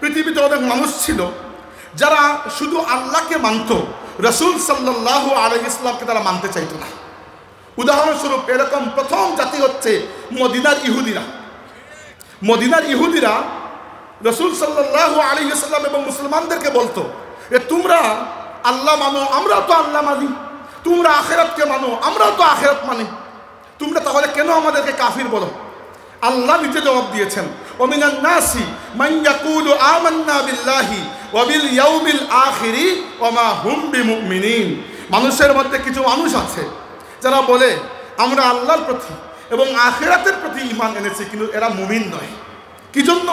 পৃথিবীতে অনেক মানুষ ছিল যারা শুধু আল্লাহকে মানত, রাসূল সাল্লাল্লাহু আলাইহি ওয়াসাল্লামকে তারা মানতে চাইতো না। উদাহরণস্বরূপ এরকম প্রথম জাতি হচ্ছে মদিনার ইহুদিরা। মদিনার ইহুদিরা রাসূল সাল্লাল্লাহু আলাইহি ওয়াসাল্লাম এবং মুসলমানদেরকে বলতো যে তোমরা আল্লাহ মানো, আমরাও তো আল্লাহ মানি, তোমরা আখিরাতকে মানো, আমরাও তো আখিরাত মানি, তোমরা তাহলে কেন আমাদেরকে কাফির বলো? আল্লাহ নিজে জবাব দিয়েছেন, ওমিনান নাসি মান ইয়াকুলু আমান্না বিল্লাহি ওয়া বিল ইয়াউমিল আখিরি ওয়া মা হুম বিমুমিনিন। মানুষের মধ্যে কিছু মানুষ আছে যারা বলে আমরা আল্লাহর প্রতি এবং আখিরাতের প্রতি ঈমান এনেছি, কিন্তু এরা মুমিন নয়। কি জন্য?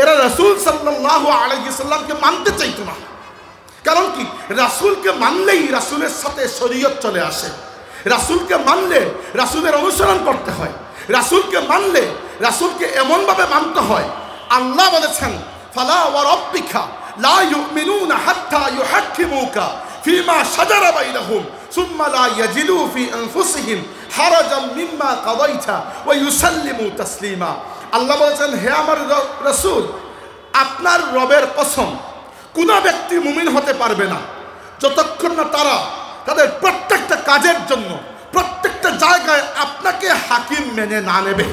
এরা রাসূল সাল্লাল্লাহু আলাইহি ওয়াসাল্লামকে মানতে চাইতো না। কারণ কি? রাসূলকে মানলেই রাসূলের সাথে শরীয়ত চলে আসে। রাসূলকে মানলে রাসূলের অনুসরণ করতে হয়। রাসূলকে মানলে রাসূলকে এমনভাবে মানতে হয়। আল্লাহ বলেছেন, ফালা ওয়া রাব্বিকা লা ইউমিনুনা হাত্তা ইউহাক্কিমুকা ফিমা শাজারা বাইনাহুম সুম্মা লা ইয়াজিদু ফি আনফুসিহিম হারাজাম মিম্মা কাদাইতা ওয়া ইউসাল্লিমু তাসলিমা। আল্লাহ বলেছেন, হে আমার রাসূল, আপনার রবের কসম, কোনো ব্যক্তি মুমিন হতে পারবে না যতক্ষণ না তারা তাদের প্রত্যেকটা কাজের জন্য প্রত্যেকটা জায়গায় আপনাকে হাকিম মেনে না নেবে।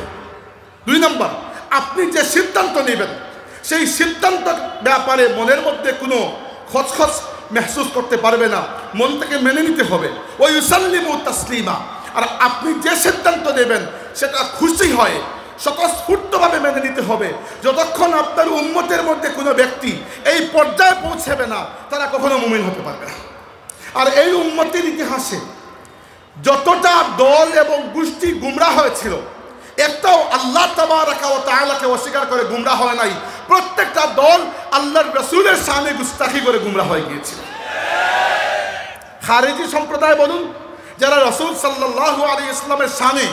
2 নম্বর, আপনি যে সিদ্ধান্ত নেবেন সেই সিদ্ধান্ত ব্যাপারে মনের মধ্যে কোনো খচখচ মেহসুস করতে পারবে না, মন থেকে মেনে নিতে হবে। ওই ইউসাল্লিমু তাসলিমা। আর আপনি যে সিদ্ধান্ত নেবেন সেটা খুশি হয় স্বতঃস্ফূর্তভাবে মেনে নিতে হবে। যতক্ষণ আপনার উম্মতের মধ্যে কোনো ব্যক্তি এই পর্যায়ে পৌঁছাবে না, তারা কখনো মুমিন হতে পারবে না। আর এই উম্মতের ইতিহাসে যতটা দল এবং গোষ্ঠী গুমরাহ হয়েছিল, একটাও আল্লাহ তাবারাকা ওয়া তাআলাকে অস্বীকার করে গুমরাহ হয় নাই। প্রত্যেকটা দল আল্লাহর রাসূলের শানে গুস্তাখি করে গুমরাহ হয়ে গিয়েছিল। খারেজি সম্প্রদায় বলুন, যারা রাসূল সাল্লাল্লাহু আলাইহি ওয়াসাল্লামের শানে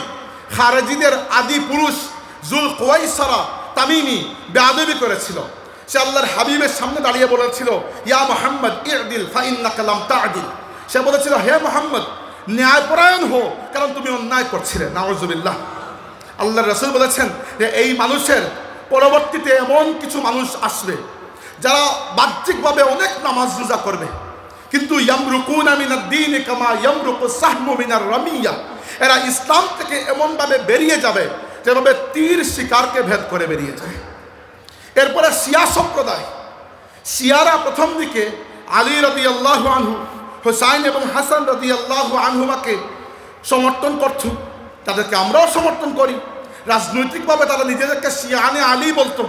খারেজিদের আদি পুরুষ জুল কুওয়াইসরা তামিমি বেয়াদবি করেছিল। সে আল্লাহর হাবিবের সামনে দাঁড়িয়ে বলেছিল, ইয়া মুহাম্মদ ইদিল ফা ইন্নাকা লাম তা'দিল। সে বলেছিল, হে মুহাম্মদ, ন্যায়পরায়ণ হো, কারণ তুমি অন্যায় করছিলে। নাউযুবিল্লাহ। আল্লাহর রাসূল বলেছেন যে এই মানুষের পরবর্তীতে এমন কিছু মানুষ আসবে যারা বাহ্যিকভাবে অনেক নামাজ রোজা করবে, কিন্তু ইয়ামরুকুনা মিনাদ দ্বীন কামা ইয়ামরুকুস সাহমু মিনার রামিয়া। এরা ইসলাম থেকে এমনভাবে বেরিয়ে যাবে যেভাবে তীর শিকারকে ভেদ করে বেরিয়ে যায়। এরপরে শিয়া সম্প্রদায়, শিয়ারা প্রথম দিকে আলী রাদিয়াল্লাহু আনহু, হুসাইন এবং হাসান রাদিয়াল্লাহু আনহুমাকে সমর্থন করত। তাদেরকে আমরাও সমর্থন করি। রাজনৈতিকভাবে তারা নিজেদেরকে শিয়ানে আলী বলতো,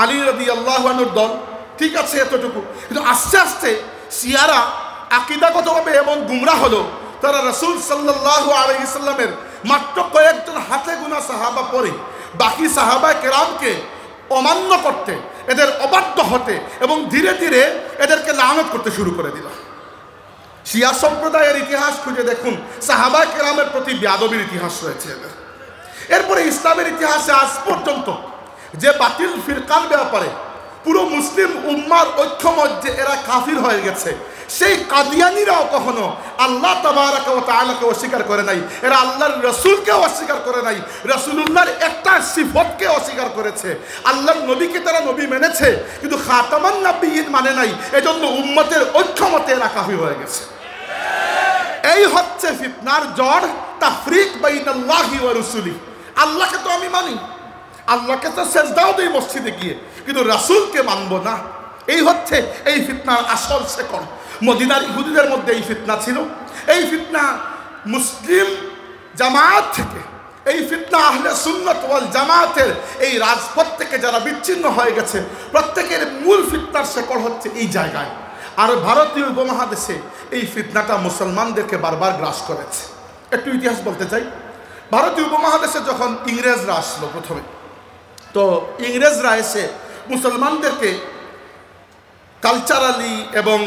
আলী রাদিয়াল্লাহু আনহুর দল। ঠিক আছে, এতটুকু। কিন্তু আস্তে আস্তে শিয়ারা আকীদাগতভাবে এমন গুমরাহ হলো, তারা রাসূল সাল্লাল্লাহু আলাইহি ওয়াসাল্লামের মাত্র কয়েকজন হাতে গোনা সাহাবা পরে বাকি সাহাবায়ে কেরামকে অমান্য করতে, এদের অবাধ্য হতে এবং ধীরে ধীরে এদেরকে লানত করতে শুরু করে দিল। শিয়া সম্প্রদায়ের ইতিহাস খুঁজে দেখুন, সাহাবায়ে কেরামের প্রতি বেয়াদবির ইতিহাস রয়েছে এদের। এরপরে ইসলামের ইতিহাসে আজ পর্যন্ত যে বাতিল ফিরকার ব্যাপারে পুরো মুসলিম উম্মার ঐক্যমত যে এরা কাফির হয়ে গেছে, সেই কাদিয়ানীরাও কখনো আল্লাহ তাবারাকা ওয়া তাআলাকে অস্বীকার করে নাই। এরা আল্লাহর রাসূলকে অস্বীকার করে নাই, রাসূলুল্লাহর একটা সিফতকে অস্বীকার করেছে। আল্লাহর নবীকে তারা নবী মেনেছে, কিন্তু খাতামান নবিয়্যিন মানে নাই। এজন্য উম্মতের ঐক্যমতে এরা কাফির হয়ে গেছে। এই হচ্ছে ফিতনার জড়, তাফরিক বাইনাল্লাহি ওয়া রাসূলি। আল্লাহকে তো আমি মানি, আল্লাহকে তো সেজদাও দেই মসজিদে গিয়ে, কিন্তু রাসূলকে মানবো না। এই হচ্ছে এই ফিতনার আসল শেকড়। মদিনার ইহুদিদের মধ্যে এই ফিতনা ছিল। এই ফিতনা মুসলিম জামাত থেকে, এই ফিতনা আহলে সুন্নাত ওয়াল জামাতের এই রাজপথ থেকে যারা বিচ্ছিন্ন হয়ে গেছে, প্রত্যেকের মূল ফিতনার শেকড় হচ্ছে এই জায়গায়। আর ভারতীয় উপমহাদেশে এই ফিতনাটা মুসলমানদেরকে বারবার গ্রাস করেছে। একটু ইতিহাস বলতে চাই। ভারতীয় উপমহাদেশে যখন ইংরেজরা আসলো প্রথমে, তো ইংরেজরা এসে মুসলমানদেরকে কালচারালি এবং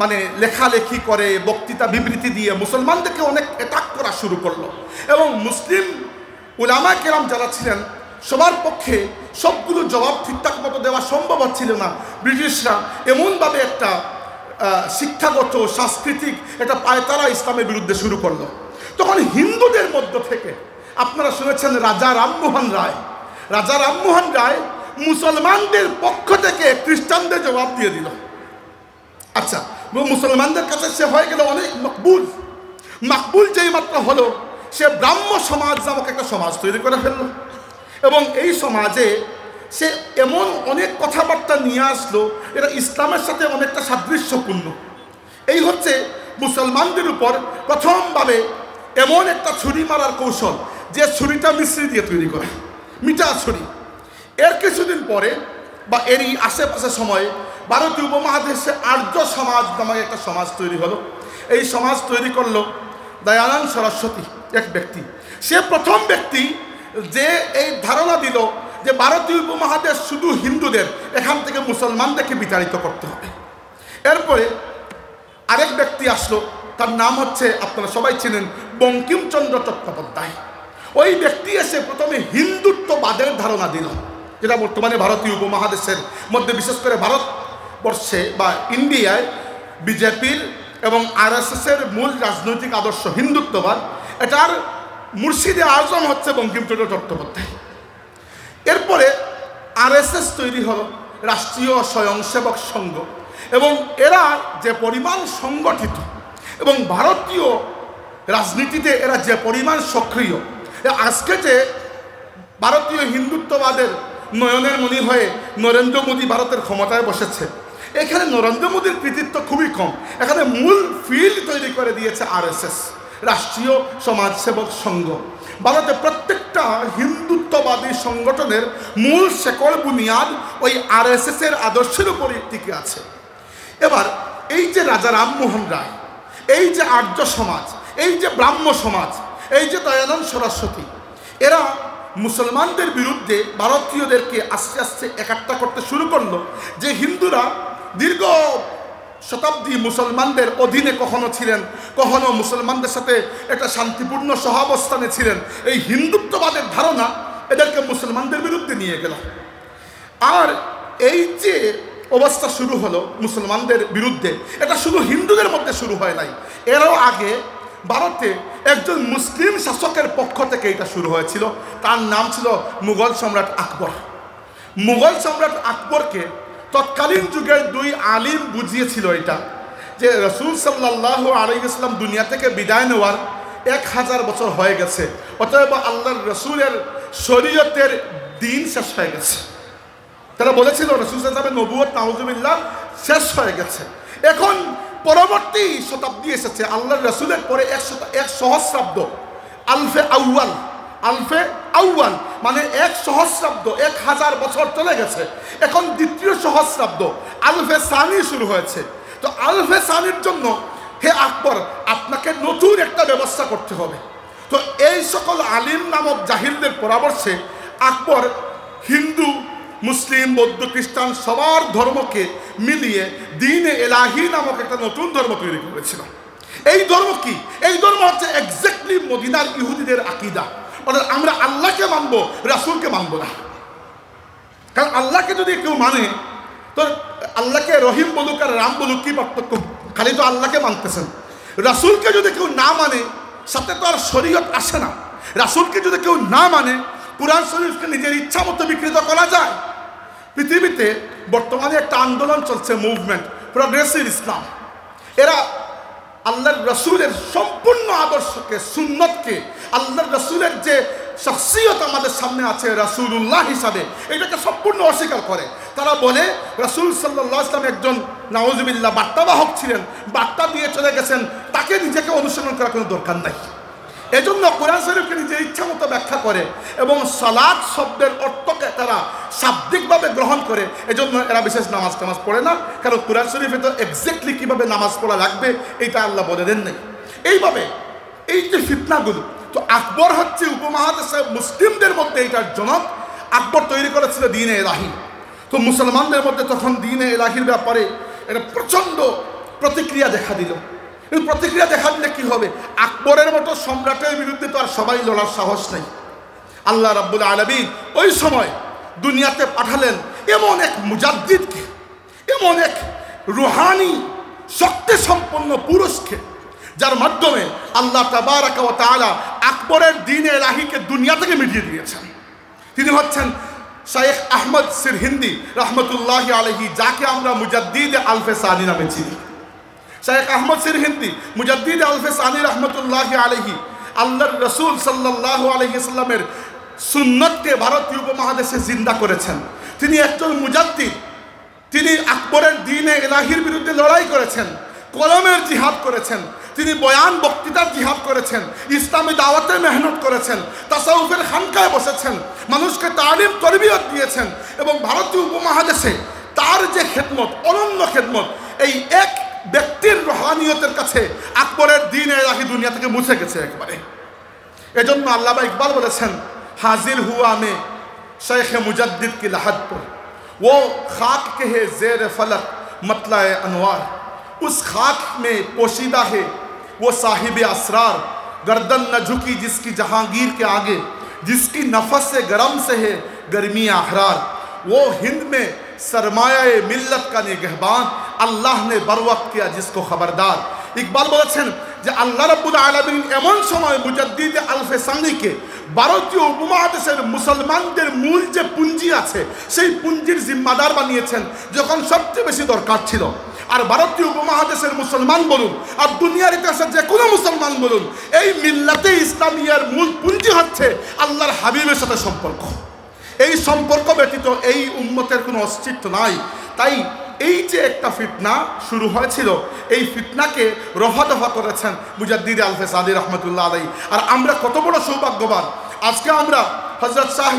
মানে লেখালেখি করে, বক্তৃতা বিবৃতি দিয়ে মুসলমানদেরকে অনেক অ্যাটাক করা শুরু করলো। এবং মুসলিম উলামা কেরাম যারা ছিলেন, সবার পক্ষে সবগুলো জবাব ঠিকঠাক মতো দেওয়া সম্ভব হচ্ছিল না। ব্রিটিশরা এমনভাবে একটা শিক্ষাগত সাংস্কৃতিক একটা পায়তারা ইসলামের বিরুদ্ধে শুরু করলো। তখন হিন্দুদের মধ্য থেকে আপনারা শুনেছেন রাজা রামমোহন রায়। রাজা রামমোহন রায় মুসলমানদের পক্ষ থেকে জবাব দিয়ে দিল। আচ্ছা, মুসলমানদের কাছে সে হয়ে গেল অনেক মকবুল। মকবুল যেই মাত্র হলো, সে ব্রাহ্ম সমাজ নামক একটা সমাজ তৈরি করে ফেলল, এবং এই সমাজে সে এমন অনেক কথাবার্তা নিয়ে আসলো এটা ইসলামের সাথে অনেকটা সাদৃশ্যপূর্ণ। এই হচ্ছে মুসলমানদের উপর প্রথমভাবে এমন একটা ছুরি মারার কৌশল, যে ছুরিটা মিশ্রি দিয়ে তৈরি করে, মিঠা ছুরি। এর কিছুদিন পরে বা এরই আশেপাশে সময়ে ভারতীয় উপমহাদেশে আর্য সমাজ নামক একটা সমাজ তৈরি হলো। এই সমাজ তৈরি করলো দয়ানন্দ সরস্বতী, এক ব্যক্তি। সে প্রথম ব্যক্তি যে এই ধারণা দিল যে ভারতীয় উপমহাদেশ শুধু হিন্দুদের, এখান থেকে মুসলমানদেরকে বিতাড়িত করতে হবে। এরপরে আরেক ব্যক্তি আসলো, তার নাম হচ্ছে, আপনারা সবাই চিনেন, বঙ্কিমচন্দ্র চট্টোপাধ্যায়। ওই ব্যক্তি এসে প্রথমে হিন্দুত্ববাদের ধারণা দিল, যেটা বর্তমানে ভারতীয় উপমহাদেশের মধ্যে, বিশেষ করে ভারতবর্ষে বা ইন্ডিয়ায় বিজেপির এবং আরএসএসের মূল রাজনৈতিক আদর্শ হিন্দুত্ববাদ। এটার মুর্শিদে আজম হচ্ছে বঙ্কিমচন্দ্র চট্টোপাধ্যায়। এরপরে আরএসএস তৈরি হলো, রাষ্ট্রীয় স্বয়ংসেবক সংঘ, এবং এরা যে পরিমাণ সংগঠিত এবং ভারতীয় রাজনীতিতে এরা যে পরিমাণ সক্রিয়, আজকে যে ভারতীয় হিন্দুত্ববাদের নয়নের মণি হয়ে নরেন্দ্র মোদী ভারতের ক্ষমতায় বসেছে, এখানে নরেন্দ্র মোদীর কৃতিত্ব খুবই কম। এখানে মূল ফিল্ড তৈরি করে দিয়েছে আরএসএস, রাষ্ট্রীয় সমাজসেবক সংঘ। ভারতে প্রত্যেকটা হিন্দুত্ববাদী সংগঠনের মূল শেকড় বুনিয়াদ ওই আরএসএসের আদর্শের উপরই টিকে আছে। এবার এই যে রাজা রামমোহন রায়, এই যে আর্য সমাজ, এই যে ব্রাহ্ম সমাজ, এই যে দয়ানন্দ সরস্বতী, এরা মুসলমানদের বিরুদ্ধে ভারতীয়দেরকে আস্তে আস্তে একাট্টা করতে শুরু করলো। যে হিন্দুরা দীর্ঘ শতাব্দী মুসলমানদের অধীনে কখনো ছিলেন, কখনো মুসলমানদের সাথে একটা শান্তিপূর্ণ সহাবস্থানে ছিলেন, এই হিন্দুত্ববাদের ধারণা এদেরকে মুসলমানদের বিরুদ্ধে নিয়ে গেল। আর এই যে অবস্থা শুরু হলো মুসলমানদের বিরুদ্ধে, এটা শুধু হিন্দুদের মধ্যে শুরু হয় নাই, এরও আগে ভারতে একজন মুসলিম শাসকের পক্ষ থেকে এটা শুরু হয়েছিল। তার নাম ছিল মুঘল সম্রাট আকবর। মুঘল সম্রাট আকবরকে তৎকালীন যুগের দুই আলিম বুঝিয়েছিল এটা, যে রসুল সাল্লাল্লাহু আলাইহি ওয়াসাল্লাম দুনিয়া থেকে বিদায় নেওয়ার 1000 বছর হয়ে গেছে, অতএব আল্লাহর রসুলের শরীয়তের দিন শেষ হয়ে গেছে। তারা বলেছিল রসুল সাল্লাল্লাহু নবুয়ত নাউজুবিল্লাহ শেষ হয়ে গেছে। এখন পরবর্তী শতাব্দী এসেছে, আল্লাহর রসুলের পরে 1 সহস্রাব্দ, আলফে আউয়াল। আলফে আউয়াল মানে 1 সহস্রাব্দ, 1000 বছর চলে গেছে। এখন দ্বিতীয় সহস্রাব্দ আলফে সানি শুরু হয়েছে। তো আলফে সানির জন্য হে আকবর, আপনাকে নতুন একটা ব্যবস্থা করতে হবে। তো এই সকল আলিম নামক জাহিলদের পরামর্শে আকবর হিন্দু, মুসলিম, বৌদ্ধ, খ্রিস্টান সবার ধর্মকে মিলিয়ে দ্বীন-এ এলাহি নামক একটা নতুন ধর্ম তৈরি করেছিল। এই ধর্ম কি? এই ধর্ম হচ্ছে এক্স্যাক্টলি মদিনার ইহুদিদের আকীদা, অর্থাৎ আমরা আল্লাহকে মানবো, রাসূলকে মানবো না। কারণ আল্লাহকে যদি কেউ মানে, তো আল্লাহকে রহিম বলুক আর রাম বলুক, কি পার্থক্য? খালি তো আল্লাহকে মানতেছেন। রাসূলকে যদি কেউ না মানে, সাথে তো আর শরীয়ত আসে না। রাসূলকে যদি কেউ না মানে, কুরআন শরীফকে নিজের ইচ্ছা মতো বিকৃত করা যায়। পৃথিবীতে বর্তমানে একটা আন্দোলন চলছে, মুভমেন্ট, প্রগ্রেসিভ ইসলাম। এরা আল্লাহর রসুলের সম্পূর্ণ আদর্শকে, সুন্নতকে, আল্লাহর রসুলের যে শখসিয়ত আমাদের সামনে আছে রাসূলুল্লাহ হিসাবে, এটাকে সম্পূর্ণ অস্বীকার করে। তারা বলে রাসূল সাল্লাল্লাহু আলাইহি ওয়াসাল্লাম একজন নাউজুবিল্লাহ বার্তাবাহক ছিলেন, বার্তা দিয়ে চলে গেছেন, তাকে নিজেকে অনুসরণ করার কোনো দরকার নাই। এজন্য কোরআন শরীফকে নিজের ইচ্ছা মতো ব্যাখ্যা করে এবং সালাত শব্দের অর্থকে তারা শাব্দিকভাবে গ্রহণ করে। এজন্য এরা বিশেষ নামাজ টামাজ পড়ে না, কারণ কোরআন শরীফে তো এক্স্যাক্টলি কীভাবে নামাজ পড়া লাগবে এইটা আল্লাহ বলে দেন নাই। এইভাবে এই যে ফিতনাগুলো, তো আকবর হচ্ছে উপমহাদেশে মুসলিমদের মধ্যে এইটার জনক। আকবর তৈরি করেছিল দ্বীন-এ এলাহি। তো মুসলমানদের মধ্যে তখন দ্বীন-এ এলাহির ব্যাপারে একটা প্রচণ্ড প্রতিক্রিয়া দেখা দিল। এই প্রতিক্রিয়া দেখা দিলে কী হবে? আকবরের মতো সম্রাটের বিরুদ্ধে তো আর সবাই লড়ার সাহস নেই। আল্লাহ রাব্বুল আলামিন ওই সময় দুনিয়াতে পাঠালেন এমন এক মুজাদ্দিদকে, এমন এক রুহানি শক্তি সম্পন্ন পুরুষকে, যার মাধ্যমে আল্লাহ তাবারাকা ওয়া তাআলা আকবরের দ্বীন-এ এলাহিকে দুনিয়া থেকে মিটিয়ে দিয়েছেন। তিনি হচ্ছেন শাইখ আহমদ সিরহিন্দি রহমতুল্লাহি আলাইহি, যাকে আমরা মুজাদ্দিদ আলফে সানি নামে চিনি। শাইখ আহমদ সিরহিন্দি মুজাদ্দিদ আলফে সানি রহমতুল্লাহি আলাইহি আল্লাহর রসুল সাল্লাল্লাহু আলাইহি সাল্লামের সুন্নতকে ভারতীয় উপমহাদেশে জিন্দা করেছেন। তিনি একজন মুজাদ্দিদ, তিনি আকবরের দ্বীনে ইলাহির বিরুদ্ধে লড়াই করেছেন, কলমের জিহাদ করেছেন, তিনি বয়ান বক্তৃতার জিহাদ করেছেন, ইসলামী দাওয়াতে মেহনত করেছেন, তাসাউফের খানকায় বসেছেন, মানুষকে তালিম তরবিয়ত দিয়েছেন। এবং ভারতীয় উপমহাদেশে তার যে খেদমত, অনন্য খেদমত, এই এক ব্যক্তির রুহানিয়তের কাছে আকবরের দ্বীনে ইলাহি দুনিয়া থেকে মুছে গেছে একবারে। এজন্য আল্লামা ইকবাল বলেছেন, हाजिर हुआ मैं शेख मुजद्दिद की लहद पर, वो खाक के है ज़ेर फलक मतला अनवार, उस खाक में पोशीदा है वो साहिब असरार, गर्दन न झुकी जिसकी जहांगीर के आगे, जिसकी नफस से गरम से है गर्मी अहरार, वो हिंद में सरमाया मिल्लत का निगहबान, अल्लाह ने बर वक्त किया जिसको खबरदार। ইকবাল বলেছেন যে আল্লাহ রাব্বুল আলামিন এমন সময় মুজাদ্দিদ আলফে সানিকে ভারতীয় উপমহাদেশের মুসলমানদের মূল যে পুঁজি আছে সেই পুঁজির জিম্মাদার বানিয়েছেন যখন সবচেয়ে বেশি দরকার ছিল। আর ভারতীয় উপমহাদেশের মুসলমান বলুন আর দুনিয়ার ইতিহাসে যে কোনো মুসলমান বলুন, এই মিল্লাতে ইসলামিয়ার মূল পুঁজি হচ্ছে আল্লাহর হাবিবের সাথে সম্পর্ক। এই সম্পর্ক ব্যতীত এই উম্মতের কোনো অস্তিত্ব নাই। তাই এই যে একটা ফিতনা শুরু হয়েছিল, এই ফিতনাকে রফা দফা করেছেন মুজাদ্দিদ আলফে সানি রহমতুল্লাহ আলাইহি। আর আমরা কত বড় সৌভাগ্যবান, আজকে আমরা হযরত শাহ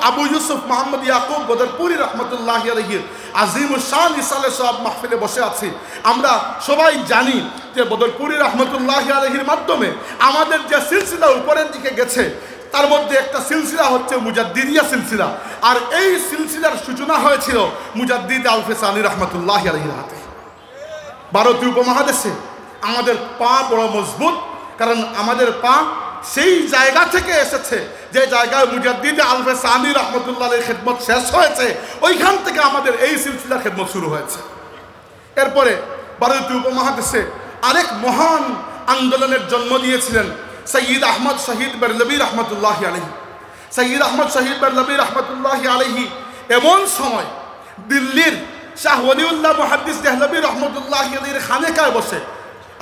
আবু ইউসুফ মোহাম্মদ ইয়াকুব বদরপুরি রহমতুল্লাহ আলাইহির আজিমুশান ইসালে সওয়াব মাহফিলে বসে আছি। আমরা সবাই জানি যে বদরপুরি রহমতুল্লাহ আলাইহির মাধ্যমে আমাদের যে সিলসিলা উপরের দিকে গেছে তার মধ্যে একটা সিলসিলা হচ্ছে মুজাদ্দিদিয়া সিলসিলা। আর এই সিলসিলার সূচনা হয়েছিল মুজাদ্দিদ আলফে সানি রহমতুল্লাহ আলাইহির হাতে। ভারতীয় উপমহাদেশে আমাদের পা বড় মজবুত, কারণ আমাদের পা সেই জায়গা থেকে এসেছে যে জায়গায় মুজাদ্দিদ আলফে সানি রহমতুল্লাহ আলাইহির খেদমত শেষ হয়েছে, ওইখান থেকে আমাদের এই সিলসিলার খেদমত শুরু হয়েছে। এরপরে ভারতীয় উপমহাদেশে আরেক মহান আন্দোলনের জন্ম দিয়েছিলেন সৈয়দ আহমদ শহীদ বেরলভী রহমতুল্লাহ আলাইহি। সৈয়দ আহমদ শহীদ বেরলভী রহমতুল্লাহ আলাইহি এমন সময় দিল্লির শাহ ওলিউল্লাহ মুহাদ্দিস দেহলভী রহমতুল্লাহ আলাইহির খানেকায় বসে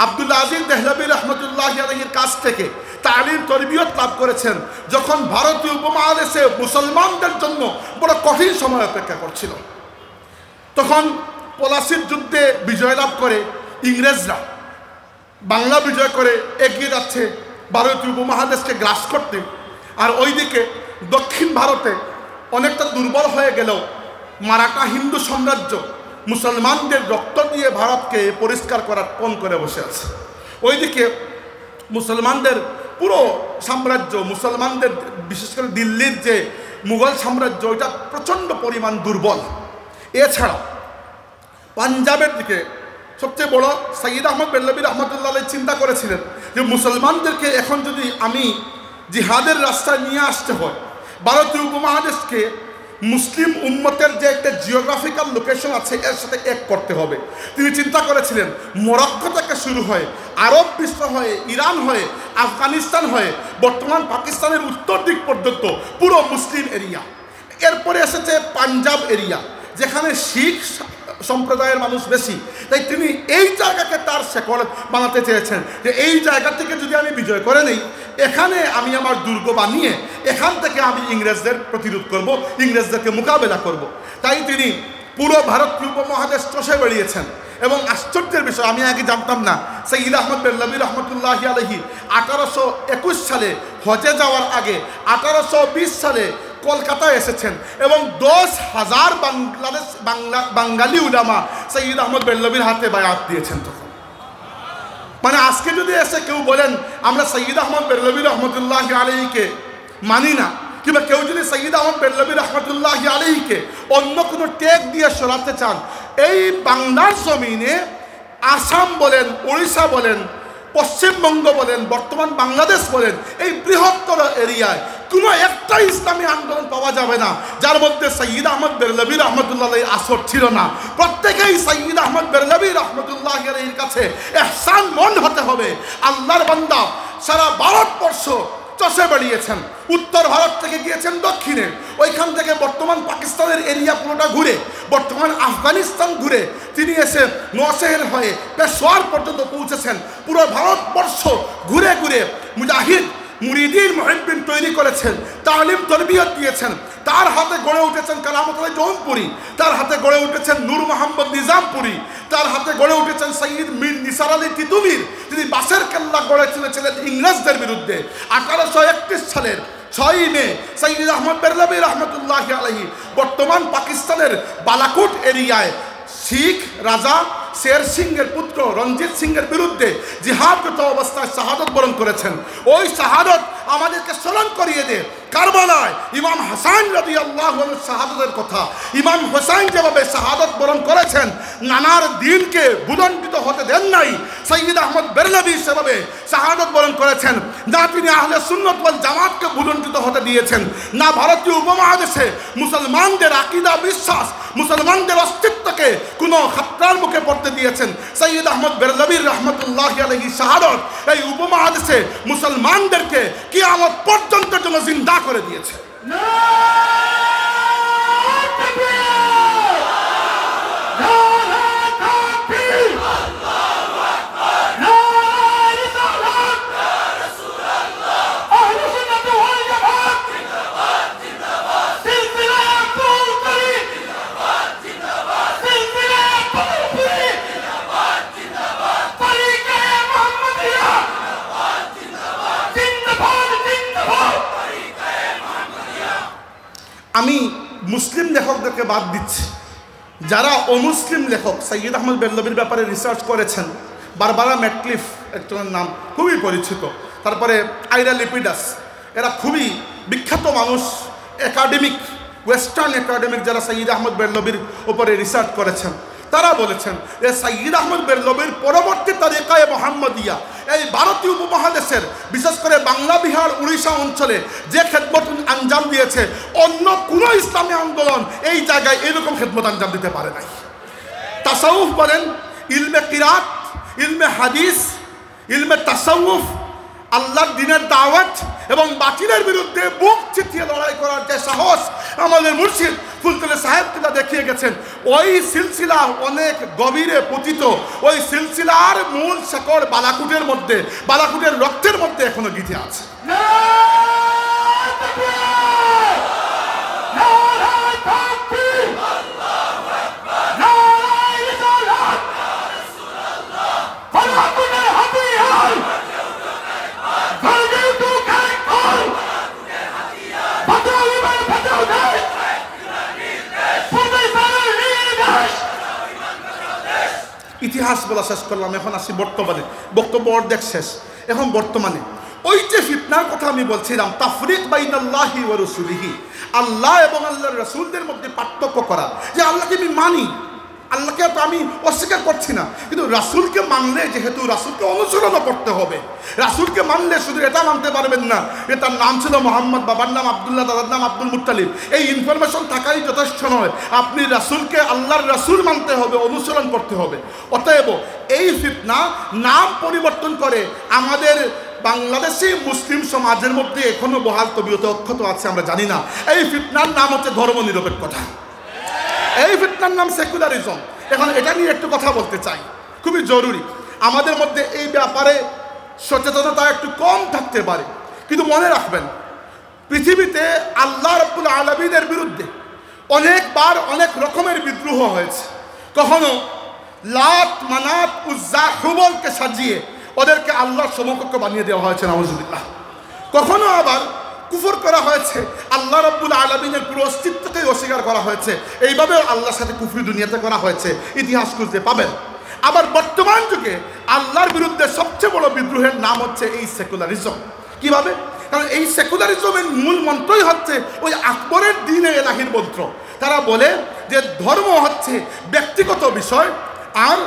আব্দুল আজিজ দেহলভী রহমতুল্লাহ আলাইহির কাছ থেকে তালিম তরবিয়ত লাভ করেছেন, যখন ভারতীয় উপমহাদেশে মুসলমানদের জন্য বড় কঠিন সময় অপেক্ষা করছিল। তখন পলাশির যুদ্ধে বিজয় লাভ করে ইংরেজরা, বাংলা বিজয় করে এগিয়ে যাচ্ছে ভারতীয় উপমহাদেশকে গ্রাস করতে। আর ওইদিকে দক্ষিণ ভারতে অনেকটা দুর্বল হয়ে গেলেও মারাঠা হিন্দু সাম্রাজ্য মুসলমানদের রক্ত দিয়ে ভারতকে পরিষ্কার করার পণ করে বসে আছে। ওইদিকে মুসলমানদের পুরো সাম্রাজ্য, মুসলমানদের বিশেষ করে দিল্লির যে মুঘল সাম্রাজ্য, ওইটা প্রচণ্ড পরিমাণ দুর্বল। এছাড়া পাঞ্জাবের দিকে সবচেয়ে বড় সৈয়দ আহমদ বেরলভী রহমতুল্লাহ আলাইহি চিন্তা করেছিলেন যে মুসলমানদেরকে এখন যদি আমি জিহাদের রাস্তায় নিয়ে আসতে হয়, ভারতীয় উপমহাদেশকে মুসলিম উম্মতের যে একটা জিওগ্রাফিক্যাল লোকেশন আছে এর সাথে এক করতে হবে। তিনি চিন্তা করেছিলেন মরক্কো থেকে শুরু হয়ে আরব বিশ্ব হয়ে, ইরান হয়ে, আফগানিস্তান হয়ে, বর্তমান পাকিস্তানের উত্তর দিক পর্যন্ত পুরো মুসলিম এরিয়া। এরপরে এসেছে পাঞ্জাব এরিয়া, যেখানে শিখ সম্প্রদায়ের মানুষ বেশি। তাই তিনি এই জায়গাকে তার শেকড় বানাতে চেয়েছেন যে এই জায়গা থেকে যদি আমি বিজয় করে নেই, এখানে আমি আমার দুর্গ বানিয়ে এখান থেকে আমি ইংরেজদের প্রতিরোধ করব, ইংরেজদেরকে মোকাবেলা করব। তাই তিনি পুরো ভারতীয় উপমহাদেশ চষে বেরিয়েছেন। এবং আশ্চর্যের বিষয়, আমি আগে জানতাম না, সৈয়দ আহমদ বেরলভী রহমতুল্লাহ আলাইহি 1821 সালে হজে যাওয়ার আগে 1820 সালে কলকাতায় এসেছেন এবং 10,000 বাঙালি উলামা সৈয়দ আহমদ বেরলভীর হাতে বায়াত দিয়েছেন। তখন মানে আজকে যদি এসে কেউ বলেন আমরা সৈয়দ আহমদ বেরলভী রহমতুল্লাহ আলাইহিকে মানি না, কিংবা কেউ যদি সৈয়দ আহমদ বেরলভী রহমতুল্লাহ আলাইহিকে অন্য কোনো ট্যাগ দিয়ে সরাতে চান, এই বাংলার জমিনে আসাম বলেন, উড়িষ্যা বলেন, পশ্চিমবঙ্গ বলেন, বর্তমান বাংলাদেশ বলেন, এই বৃহত্তর এরিয়ায় কোনো একটা ইসলামী আন্দোলন পাওয়া যাবে না যার মধ্যে সৈয়দ আহমদ বেরলভী রহমতুল্লাহ আলাইহির আসর ছিল না। প্রত্যেকেই সৈয়দ আহমদ বেরলভী রহমতুল্লাহ আলাইহির কাছে ইহসান মন্দ হতে হবে। আল্লাহর বান্দা সারা ভারতবর্ষ চষে বেরিয়েছেন, উত্তর ভারত থেকে গিয়েছেন দক্ষিণে, ওইখান থেকে বর্তমান পাকিস্তানের এরিয়া পুরোটা ঘুরে, বর্তমান আফগানিস্তান ঘুরে তিনি এসে নওশের হয়ে পেশোয়ার পর্যন্ত পৌঁছেছেন। পুরো ভারতবর্ষ ঘুরে ঘুরে মুজাহিদ মুরিদিন মুহিব্বিন তৈরি করেছেন, তালিম তরবিয়ত দিয়েছেন। তার হাতে গড়ে উঠেছেন কারামতুল্লাহ জৌনপুরি, তার হাতে গড়ে উঠেছেন নূর মোহাম্মদ নিজামপুরি, তার হাতে গড়ে উঠেছেন সৈয়দ মীর নিসার আলী তিতুমির, তিনি বাসের কেল্লা গড়ে তুলেছিলেন ইংরেজদের বিরুদ্ধে। 1831 সালের 6 মে সৈয়দ আহমদ বেরলভী রহমতুল্লাহি আলাইহি বর্তমান পাকিস্তানের বালাকোট এরিয়ায় শিখ রাজা শের সিংয়ের পুত্র রঞ্জিত সিংয়ের বিরুদ্ধে জিহাদরত অবস্থায় শাহাদত বরণ করেছেন। ওই শাহাদত আমাদেরকে স্মরণ করিয়ে দেয় কারবালায় ইমাম হাসান রাদিয়াল্লাহু আনহু শাহাদতের কথা। ইমাম হোসেন যেভাবে শাহাদত বরণ করেছেন, নানার দিনকে ভুলণ্ঠিত হতে দেন নাই, সৈয়দ আহমদ বেরলভী সেভাবে শাহাদত বরণ করেছেন। না তিনি আহলে সুন্নাত ওয়াল জামাতকে ভুলণ্ঠিত হতে দিয়েছেন, না ভারতীয় উপমহাদেশে মুসলমানদের আকীদা বিশ্বাস, মুসলমানদের অস্তিত্বকে কোনো খাতরার মুখে পড়তে দিয়েছেন। সৈয়দ আহমদ বেরলভী রহমতুল্লাহি আলাইহি শাহাদত এই উপমহাদেশে মুসলমানদেরকে কিয়ামত পর্যন্ত জন্য জিন্দা করে দিয়েছে। আমি মুসলিম লেখকদেরকে বাদ দিচ্ছি, যারা অমুসলিম লেখক সৈয়দ আহমদ বেরলভীর ব্যাপারে রিসার্চ করেছেন, বারবারা ম্যাটক্লিফ একজনের নাম খুবই পরিচিত, তারপরে আইরা লিপিডাস, এরা খুবই বিখ্যাত মানুষ, একাডেমিক, ওয়েস্টার্ন একাডেমিক যারা সৈয়দ আহমদ বেরলভীর উপরে রিসার্চ করেছেন, তারা বলেছেন যে সৈয়দ আহমদ বেরলভীর পরবর্তী তরিকায়ে মুহাম্মদিয়া এই ভারতীয় উপমহাদেশের বিশেষ করে বাংলা, বিহার, উড়িষ্যা অঞ্চলে যে খেদমত আঞ্জাম দিয়েছে, অন্য কোনো ইসলামী আন্দোলন এই জায়গায় এরকম খেদমত আঞ্জাম দিতে পারে নাই। তাসাউফ বলেন, ইলমে কিরাত, ইলমে হাদিস, ইলমে তাসাউফ, আল্লাহর দ্বীনের দাওয়াত এবং বাতিলের বিরুদ্ধে বুক চিতিয়ে লড়াই করার যে সাহস আমাদের মুর্শিদ ফুলতলি সাহেব কিনা দেখিয়ে গেছেন, ওই সিলসিলা অনেক গভীরে পতিত, ওই সিলসিলার মূল শেকড় বালাকুটের মধ্যে, বালাকুটের রক্তের মধ্যে এখনো গিথে আছে। ইতিহাস বলা শেষ করলাম, এখন আসি বর্তমানে, বক্তব্য অর্ধেক শেষ। এখন বর্তমানে ওই যে ফিতনার কথা আমি বলছিলাম, তাফরিক বাইনাল্লাহি ওয়া রাসূলিহি, আল্লাহ এবং আল্লাহর রাসূলদের মধ্যে পার্থক্য করা, যে আল্লাহকে আমি মানি, আল্লাহকে তো আমি অস্বীকার করছি না, কিন্তু রাসূলকে মানলে যেহেতু রাসূলকে অনুসরণও করতে হবে। রাসূলকে মানলে শুধু এটা মানতে পারবেন না যে তার নাম ছিল মোহাম্মদ, বাবার নাম আব্দুল্লাহ, দাদার নাম আব্দুল মুত্তালিব, এই ইনফরমেশন থাকাই যথেষ্ট নয়। আপনি রাসূলকে আল্লাহর রাসূল মানতে হবে, অনুসরণ করতে হবে। অতএব এই ফিতনা নাম পরিবর্তন করে আমাদের বাংলাদেশি মুসলিম সমাজের মধ্যে এখনো বহাল তবিয়তে অক্ষত আছে, আমরা জানি না। এই ফিতনার নাম হচ্ছে ধর্ম নিরপেক্ষতা, এই ফিতনার নাম সেকুলারিজম। এখন এটা নিয়ে একটু কথা বলতে চাই, খুবই জরুরি। আমাদের মধ্যে এই ব্যাপারে সচেতনতা একটু কম থাকতে পারে, কিন্তু মনে রাখবেন পৃথিবীতে আল্লাহ রাব্বুল আলামিনের বিরুদ্ধে অনেকবার অনেক রকমের বিদ্রোহ হয়েছে। কখনো লাত, মানাত, উজ্জা, হুবলকে সাজিয়ে ওদেরকে আল্লাহর সমকক্ষ বানিয়ে দেওয়া হয়েছে, নাউজুবিল্লাহ। কখনো আবার কুফর করা হয়েছে, আল্লাহ রাব্বুল আলামিনের পুরো অস্তিত্বকেই অস্বীকার করা হয়েছে। এইভাবে আল্লাহর সাথে কুফরি দুনিয়াতে করা হয়েছে, ইতিহাস খুঁজতে পাবেন। আবার বর্তমান যুগে আল্লাহর বিরুদ্ধে সবচেয়ে বড় বিদ্রোহের নাম হচ্ছে এই সেকুলারিজম। কিভাবে? কারণ এই সেকুলারিজমের মূল মন্ত্রই হচ্ছে ওই আকবরের দ্বীনে এলাহির মন্ত্র। তারা বলে যে ধর্ম হচ্ছে ব্যক্তিগত বিষয়, আর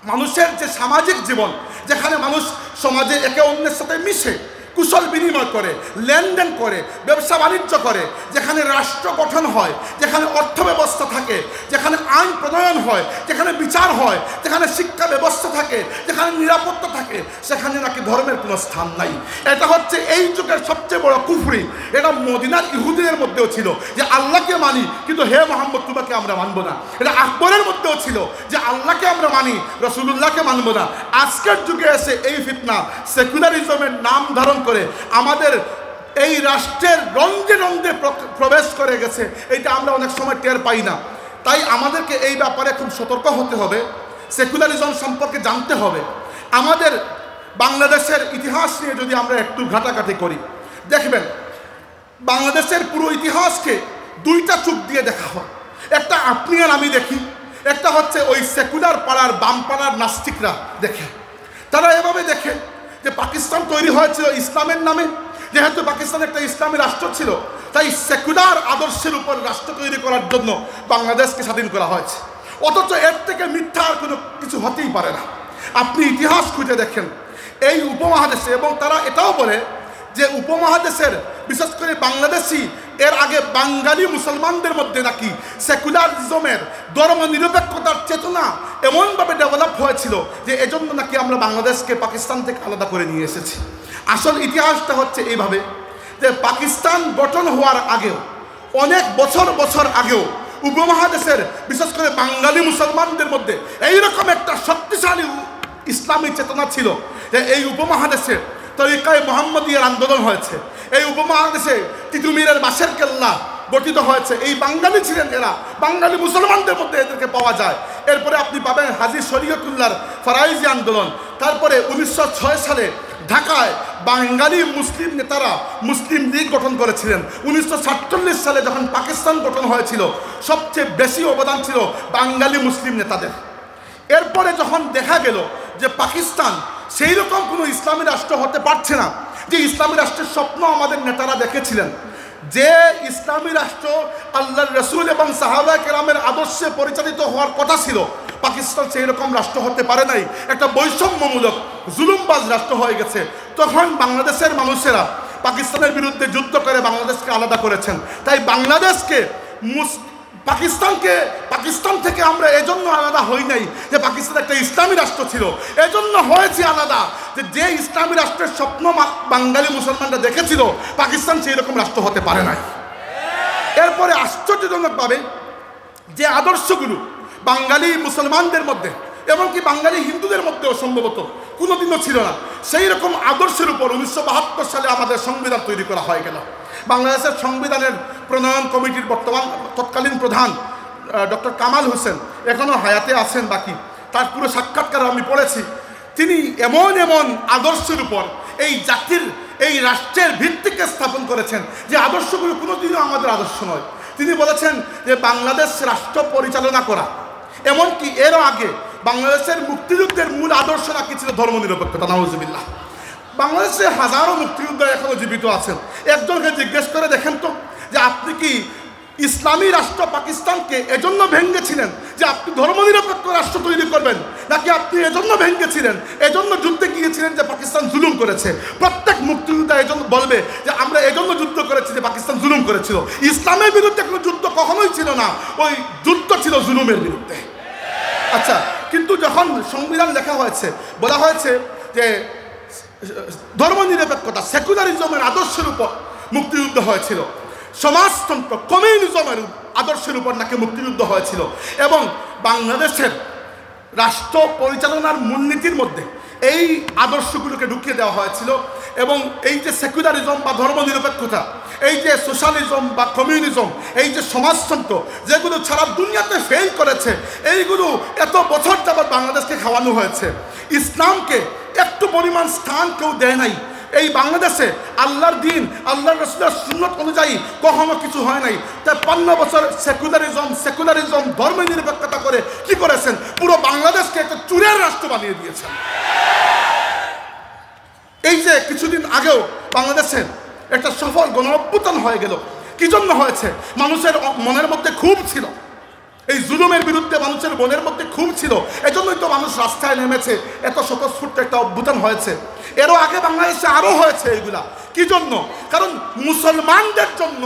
মানুষের যে সামাজিক জীবন, যেখানে মানুষ সমাজে একে অন্যের সাথে মিশে, কুশল বিনিময় করে, লেনদেন করে, ব্যবসা বাণিজ্য করে, যেখানে রাষ্ট্র গঠন হয়, যেখানে অর্থ ব্যবস্থা থাকে, যেখানে আইন প্রণয়ন হয়, যেখানে বিচার হয়, যেখানে শিক্ষা ব্যবস্থা থাকে, যেখানে নিরাপত্তা থাকে, সেখানে নাকি ধর্মের কোনো স্থান নাই। এটা হচ্ছে এই যুগের সবচেয়ে বড় কুফরি। এটা মদিনার ইহুদিদের মধ্যেও ছিল যে আল্লাহকে মানি কিন্তু হে মোহাম্মদ তোমাকে আমরা মানবো না। এটা আকবরের মধ্যেও ছিল যে আল্লাহকে আমরা মানি, রাসূলুল্লাহকে মানবো না। আজকের যুগে এসে এই ফিতনা সেকুলারিজমের নাম ধারণ করে আমাদের এই রাষ্ট্রের রন্ধে রন্ধে প্রবেশ করে গেছে। এটা আমরা অনেক সময় টের পাই না। তাই আমাদেরকে এই ব্যাপারে খুব সতর্ক হতে হবে, সেকুলারিজম সম্পর্কে জানতে হবে। আমাদের বাংলাদেশের ইতিহাস নিয়ে যদি আমরা একটু ঘাটাঘাটি করি, দেখবেন বাংলাদেশের পুরো ইতিহাসকে দুইটা চোখ দিয়ে দেখা হয়। একটা আপনি আর আমি দেখি, একটা হচ্ছে ওই সেকুলার পাড়ার বাম পাড়ার নাস্তিকরা দেখে। তারা এভাবে দেখে যে পাকিস্তান তৈরি হয়েছিল ইসলামের নামে, যেহেতু পাকিস্তান একটা ইসলামী রাষ্ট্র ছিল তাই সেকুলার আদর্শের উপর রাষ্ট্র তৈরি করার জন্য বাংলাদেশকে স্বাধীন করা হয়েছে। অথচ এর থেকে মিথ্যা আর কোনো কিছু হতেই পারে না। আপনি ইতিহাস খুঁজে দেখেন এই উপমহাদেশে, এবং তারা এটাও বলে যে উপমহাদেশের বিশেষ করে বাংলাদেশি এর আগে বাঙালি মুসলমানদের মধ্যে নাকি সেকুলারিজমের ধর্ম নিরপেক্ষতার চেতনা এমনভাবে ডেভেলপ হয়েছিল যে এজন্য নাকি আমরা বাংলাদেশকে পাকিস্তান থেকে আলাদা করে নিয়ে এসেছি। আসল ইতিহাসটা হচ্ছে এইভাবে যে পাকিস্তান গঠন হওয়ার আগেও, অনেক বছর বছর আগেও উপমহাদেশের বিশেষ করে বাঙালি মুসলমানদের মধ্যে এইরকম একটা শক্তিশালী ইসলামী চেতনা ছিল যে এই উপমহাদেশে তরিকায়ে মুহাম্মদিয়ার আন্দোলন হয়েছে, এই উপমহাদেশে তিতুমিরের বাঁশের কেল্লা গঠিত হয়েছে। এই বাঙালি ছিলেন এরা, বাঙালি মুসলমানদের মধ্যে এদেরকে পাওয়া যায়। এরপরে আপনি পাবেন হাজী শরীয়তুল্লাহর ফরাইজি আন্দোলন। তারপরে 1906 সালে ঢাকায় বাঙালি মুসলিম নেতারা মুসলিম লীগ গঠন করেছিলেন। 1947 সালে যখন পাকিস্তান গঠন হয়েছিল সবচেয়ে বেশি অবদান ছিল বাঙালি মুসলিম নেতাদের। এরপরে যখন দেখা গেল যে পাকিস্তান সেই রকম কোনো ইসলামী রাষ্ট্র হতে পারছে না, যে ইসলামী রাষ্ট্রের স্বপ্ন আমাদের নেতারা দেখেছিলেন, যে ইসলামী রাষ্ট্র আল্লাহর রসুল এবং সাহাবা কেরামের আদর্শে পরিচালিত হওয়ার কথা ছিল, পাকিস্তান সেই রকম রাষ্ট্র হতে পারে নাই, একটা বৈষম্যমূলক জুলুমবাজ রাষ্ট্র হয়ে গেছে। তখন বাংলাদেশের মানুষেরা পাকিস্তানের বিরুদ্ধে যুদ্ধ করে বাংলাদেশকে আলাদা করেছেন। তাই বাংলাদেশকে পাকিস্তান থেকে আমরা এজন্য আলাদা হই নাই যে পাকিস্তান একটা ইসলামী রাষ্ট্র ছিল, এজন্য হয়েছে আলাদা যে ইসলামী রাষ্ট্রের স্বপ্ন বাঙালি মুসলমানরা দেখেছিল, পাকিস্তান সেই রকম রাষ্ট্র হতে পারে নাই। এরপরে আশ্চর্যজনকভাবে যে আদর্শগুলো বাঙালি মুসলমানদের মধ্যে এমনকি বাঙালি হিন্দুদের মধ্যেও সম্ভবত কোনোদিনও ছিল না, সেই রকম আদর্শের উপর 1972 সালে আমাদের সংবিধান তৈরি করা হয়ে গেল। বাংলাদেশের সংবিধানের প্রণয়ন কমিটির তৎকালীন প্রধান ডক্টর কামাল হোসেন এখনও হায়াতে আছেন বাকি, তার পুরো সাক্ষাৎকার আমি পড়েছি। তিনি এমন এমন আদর্শের উপর এই জাতির এই রাষ্ট্রের ভিত্তিকে স্থাপন করেছেন যে আদর্শগুলো কোনোদিনও আমাদের আদর্শ নয়। তিনি বলেছেন যে বাংলাদেশ রাষ্ট্র পরিচালনা করা, এমনকি এর আগে বাংলাদেশের মুক্তিযুদ্ধের মূল আদর্শ নাকি ছিল ধর্মনিরপেক্ষতা। নাউজুবিল্লাহ। বাংলাদেশে হাজারো মুক্তিযোদ্ধা এখনো জীবিত আছেন। একজনকে জিজ্ঞেস করে দেখেন তো যে আপনি কি ইসলামী রাষ্ট্র পাকিস্তানকে এজন্য ভেঙেছিলেন যে আপনি ধর্মনিরপেক্ষ রাষ্ট্র তৈরি করবেন, নাকি আপনি এজন্য ভেঙেছিলেন, এজন্য যুদ্ধে গিয়েছিলেন যে পাকিস্তান জুলুম করেছে? প্রত্যেক মুক্তিযোদ্ধা এজন্য বলবে যে আমরা এজন্য যুদ্ধ করেছি যে পাকিস্তান জুলুম করেছিল। ইসলামের বিরুদ্ধে কোনো যুদ্ধ কখনোই ছিল না, ওই যুদ্ধ ছিল জুলুমের বিরুদ্ধে। আচ্ছা, কিন্তু যখন সংবিধান লেখা হয়েছে বলা হয়েছে যে ধর্মনিরপেক্ষতা সেকুলারিজমের আদর্শের উপর মুক্তিযুদ্ধ হয়েছিল, সমাজতন্ত্র কমিউনিজমের আদর্শের উপর নাকি মুক্তিযুদ্ধ হয়েছিল, এবং বাংলাদেশের রাষ্ট্র পরিচালনার মূলনীতির মধ্যে এই আদর্শগুলোকে ঢুকিয়ে দেওয়া হয়েছিল। এবং এই যে সেকুলারিজম বা ধর্মনিরপেক্ষতা, এই যে সোশ্যালিজম বা কমিউনিজম, এই যে সমাজতন্ত্র যেগুলো সারা দুনিয়াতে ফেল করেছে, এইগুলো এত বছর যাবৎ বাংলাদেশকে খাওয়ানো হয়েছে। ইসলামকে একটু পরিমাণ স্থান কেউ দেয় নাই। এই বাংলাদেশে আল্লাহর দিন, আল্লাহর রাসূলের সুন্নাত অনুযায়ী কখনো কিছু হয় নাই। 53 বছর সেকুলারিজম ধর্মনিরপেক্ষতা করে কি করেছেন? পুরো বাংলাদেশকে একটা চুরের রাষ্ট্র বানিয়ে দিয়েছেন। এই যে কিছুদিন আগেও বাংলাদেশে একটা সফল গণ অভ্যুত্থান হয়ে গেল, কি জন্য হয়েছে? মানুষের মনের মধ্যে ক্ষোভ ছিল এই জুলুমের বিরুদ্ধে মানুষের মনের মধ্যে খুব ছিল, এজন্যই তো মানুষ রাস্তায় নেমেছে, এত স্বতঃস্ফূর্ত একটা অভ্যুত্থান হয়েছে। এরও আগে বাংলাদেশে আরও হয়েছে এগুলা। কি জন্য? কারণ মুসলমানদের জন্য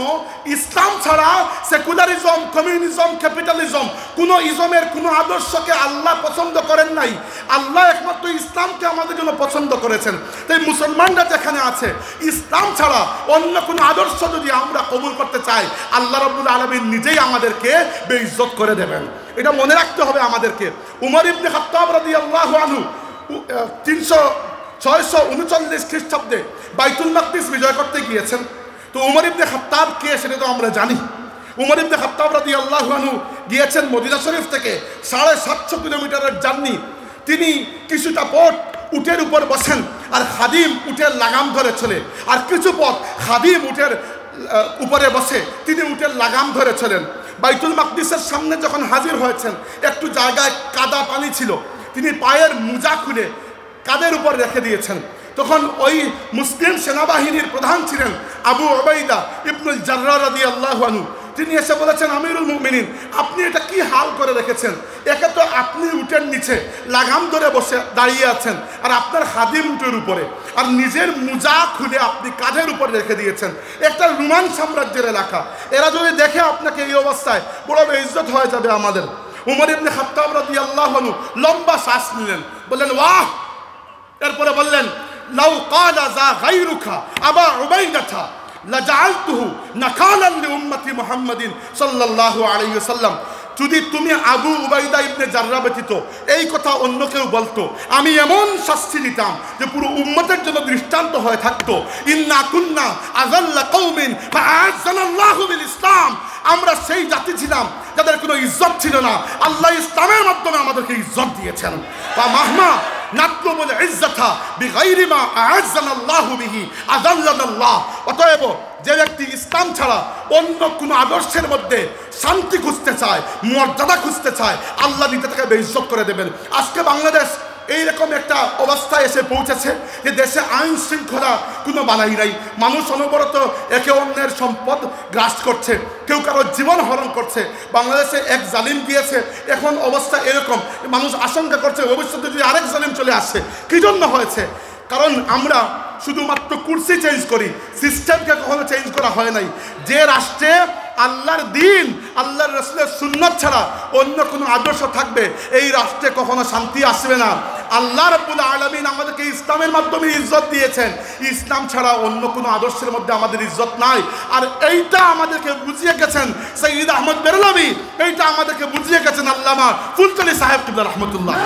ইসলাম ছাড়া সেকুলারিজম, কমিউনিজম, ক্যাপিটালিজম, কোনো ইজমের কোনো আদর্শকে আল্লাহ পছন্দ করেন নাই। আল্লাহ একমাত্র ইসলামকে আমাদের জন্য পছন্দ করেছেন। তাই মুসলমানরা যেখানে আছে, ইসলাম ছাড়া অন্য কোনো আদর্শ যদি আমরা কবুল করতে চাই, আল্লাহ রাব্বুল আলামিন নিজেই আমাদেরকে বেইজ্জত করে দেবেন। এটা মনে রাখতে হবে আমাদেরকে। উমর ইবনে খাত্তাব রাদিয়াল্লাহু আনহু 639 খ্রিস্টাব্দে বাইতুল মাকদিস বিজয় করতে গিয়েছেন। তো উমর ইবনে খাত্তাব কে সেটা তো আমরা জানি। উমর ইবনে খাত্তাব রাদিয়াল্লাহু আনহু গিয়েছেন মদিনা শরীফ থেকে 750 কিলোমিটারের জার্নি। তিনি কিছুটা পথ উটের উপর বসেন, আর খাদিম উটের লাগাম ধরে চলে, আর কিছু পথ খাদিম উটের উপরে বসে, তিনি উটের লাগাম ধরে চলেন। বাইতুল মাকদিসের সামনে যখন হাজির হয়েছেন, একটু জায়গায় কাদা পানি ছিল, তিনি পায়ের মোজা খুলে কাদের উপর রেখে দিয়েছেন। তখন ওই মুসলিম সেনাবাহিনীর প্রধান ছিলেন আবু উবাইদা ইবনুল জাররাহ রাদিয়াল্লাহু আনহু। তিনি এসে বলেছেন, আমিরুল মুমিনিন, আপনি এটা কি হাল করে রেখেছেন? একে তো আপনি উটের নিচে লাগাম ধরে বসে দাঁড়িয়ে আছেন, আর আপনার খাদিম উটের উপরে, আর নিজের মোজা খুলে আপনি কাঁধের উপরে রেখে দিয়েছেন। একটা রোমান সাম্রাজ্যের এলাকা, এরা যদি দেখে আপনাকে এই অবস্থায়, বড় বেইজ্জত হয়ে যাবে আমাদের। উমর ইবনে খাত্তাব রাদিয়াল্লাহু আনহু লম্বা শ্বাস নিলেন, বললেন ওয়াহ। এরপরে বললেন, লাউ ক্বালা যা গায়রুকা আবা উবাইদাতা লাজাআলতুহু নাকালান লিউম্মতি মুহাম্মাদিন সাল্লাল্লাহু আলাইহি ওয়াসাল্লাম। যদি তুমি আবু উবাইদা ইবনে জাররাহ ব্যতীত এই কথা অন্য কেউ বলতো, আমি এমন শাস্তি দিতাম যে পুরো উম্মতের জন্য দৃষ্টান্ত হয়ে থাকতো। ইন্না কুন্না আযাল্লা কওমিন ফাআযানাল্লাহু বিল ইসলাম। আমরা সেই জাতি ছিলাম যাদের কোনো ইজ্জত ছিল না, আল্লাহ ইসলামের মাধ্যমে আমাদেরকে ইজ্জত দিয়েছেন। বা মাহমা নাতলুবুল ইজ্জাতা বিগাইরি মা আ'আযানাল্লাহু বিহি আযাল্লানাল্লাহ। অতএব যে ব্যক্তি ইসলাম ছাড়া অন্য কোনো আদর্শের মধ্যে শান্তি খুঁজতে চায়, মর্যাদা খুঁজতে চায়, আল্লাহ নিজে তাকে বেইজ্জত করে দেবেন। আজকে বাংলাদেশ এইরকম একটা অবস্থায় এসে পৌঁছেছে যে দেশে আইন শৃঙ্খলা কোনো বালাই নাই। মানুষ অনবরত একে অন্যের সম্পদ গ্রাস করছে, কেউ কারো জীবন হরণ করছে। বাংলাদেশে এক জালিম গিয়েছে, এখন অবস্থা এরকম, মানুষ আশঙ্কা করছে ভবিষ্যতে যদি আরেক জালিম চলে আসছে। কী জন্য হয়েছে? কারণ আমরা শুধুমাত্র কুরসি চেঞ্জ করি, সিস্টেমকে কখনো চেঞ্জ করা হয় নাই। যে রাষ্ট্রে আল্লাহর দিন, আল্লাহর রাসূলের সুন্নাত ছাড়া অন্য কোনো আদর্শ থাকবে, এই রাষ্ট্রে কখনো শান্তি আসবে না। আল্লাহ রাব্বুল আলামিন আমাদেরকে ইসলামের মাধ্যমে ইজ্জত দিয়েছেন, ইসলাম ছাড়া অন্য কোনো আদর্শের মধ্যে আমাদের ইজ্জত নাই। আর এইটা আমাদেরকে বুঝিয়ে গেছেন সৈয়দ আহমদ বেরলভী, এইটা আমাদেরকে বুঝিয়ে গেছেন আল্লামা ফুলতলি সাহেব কিবলা রাহমাতুল্লাহ।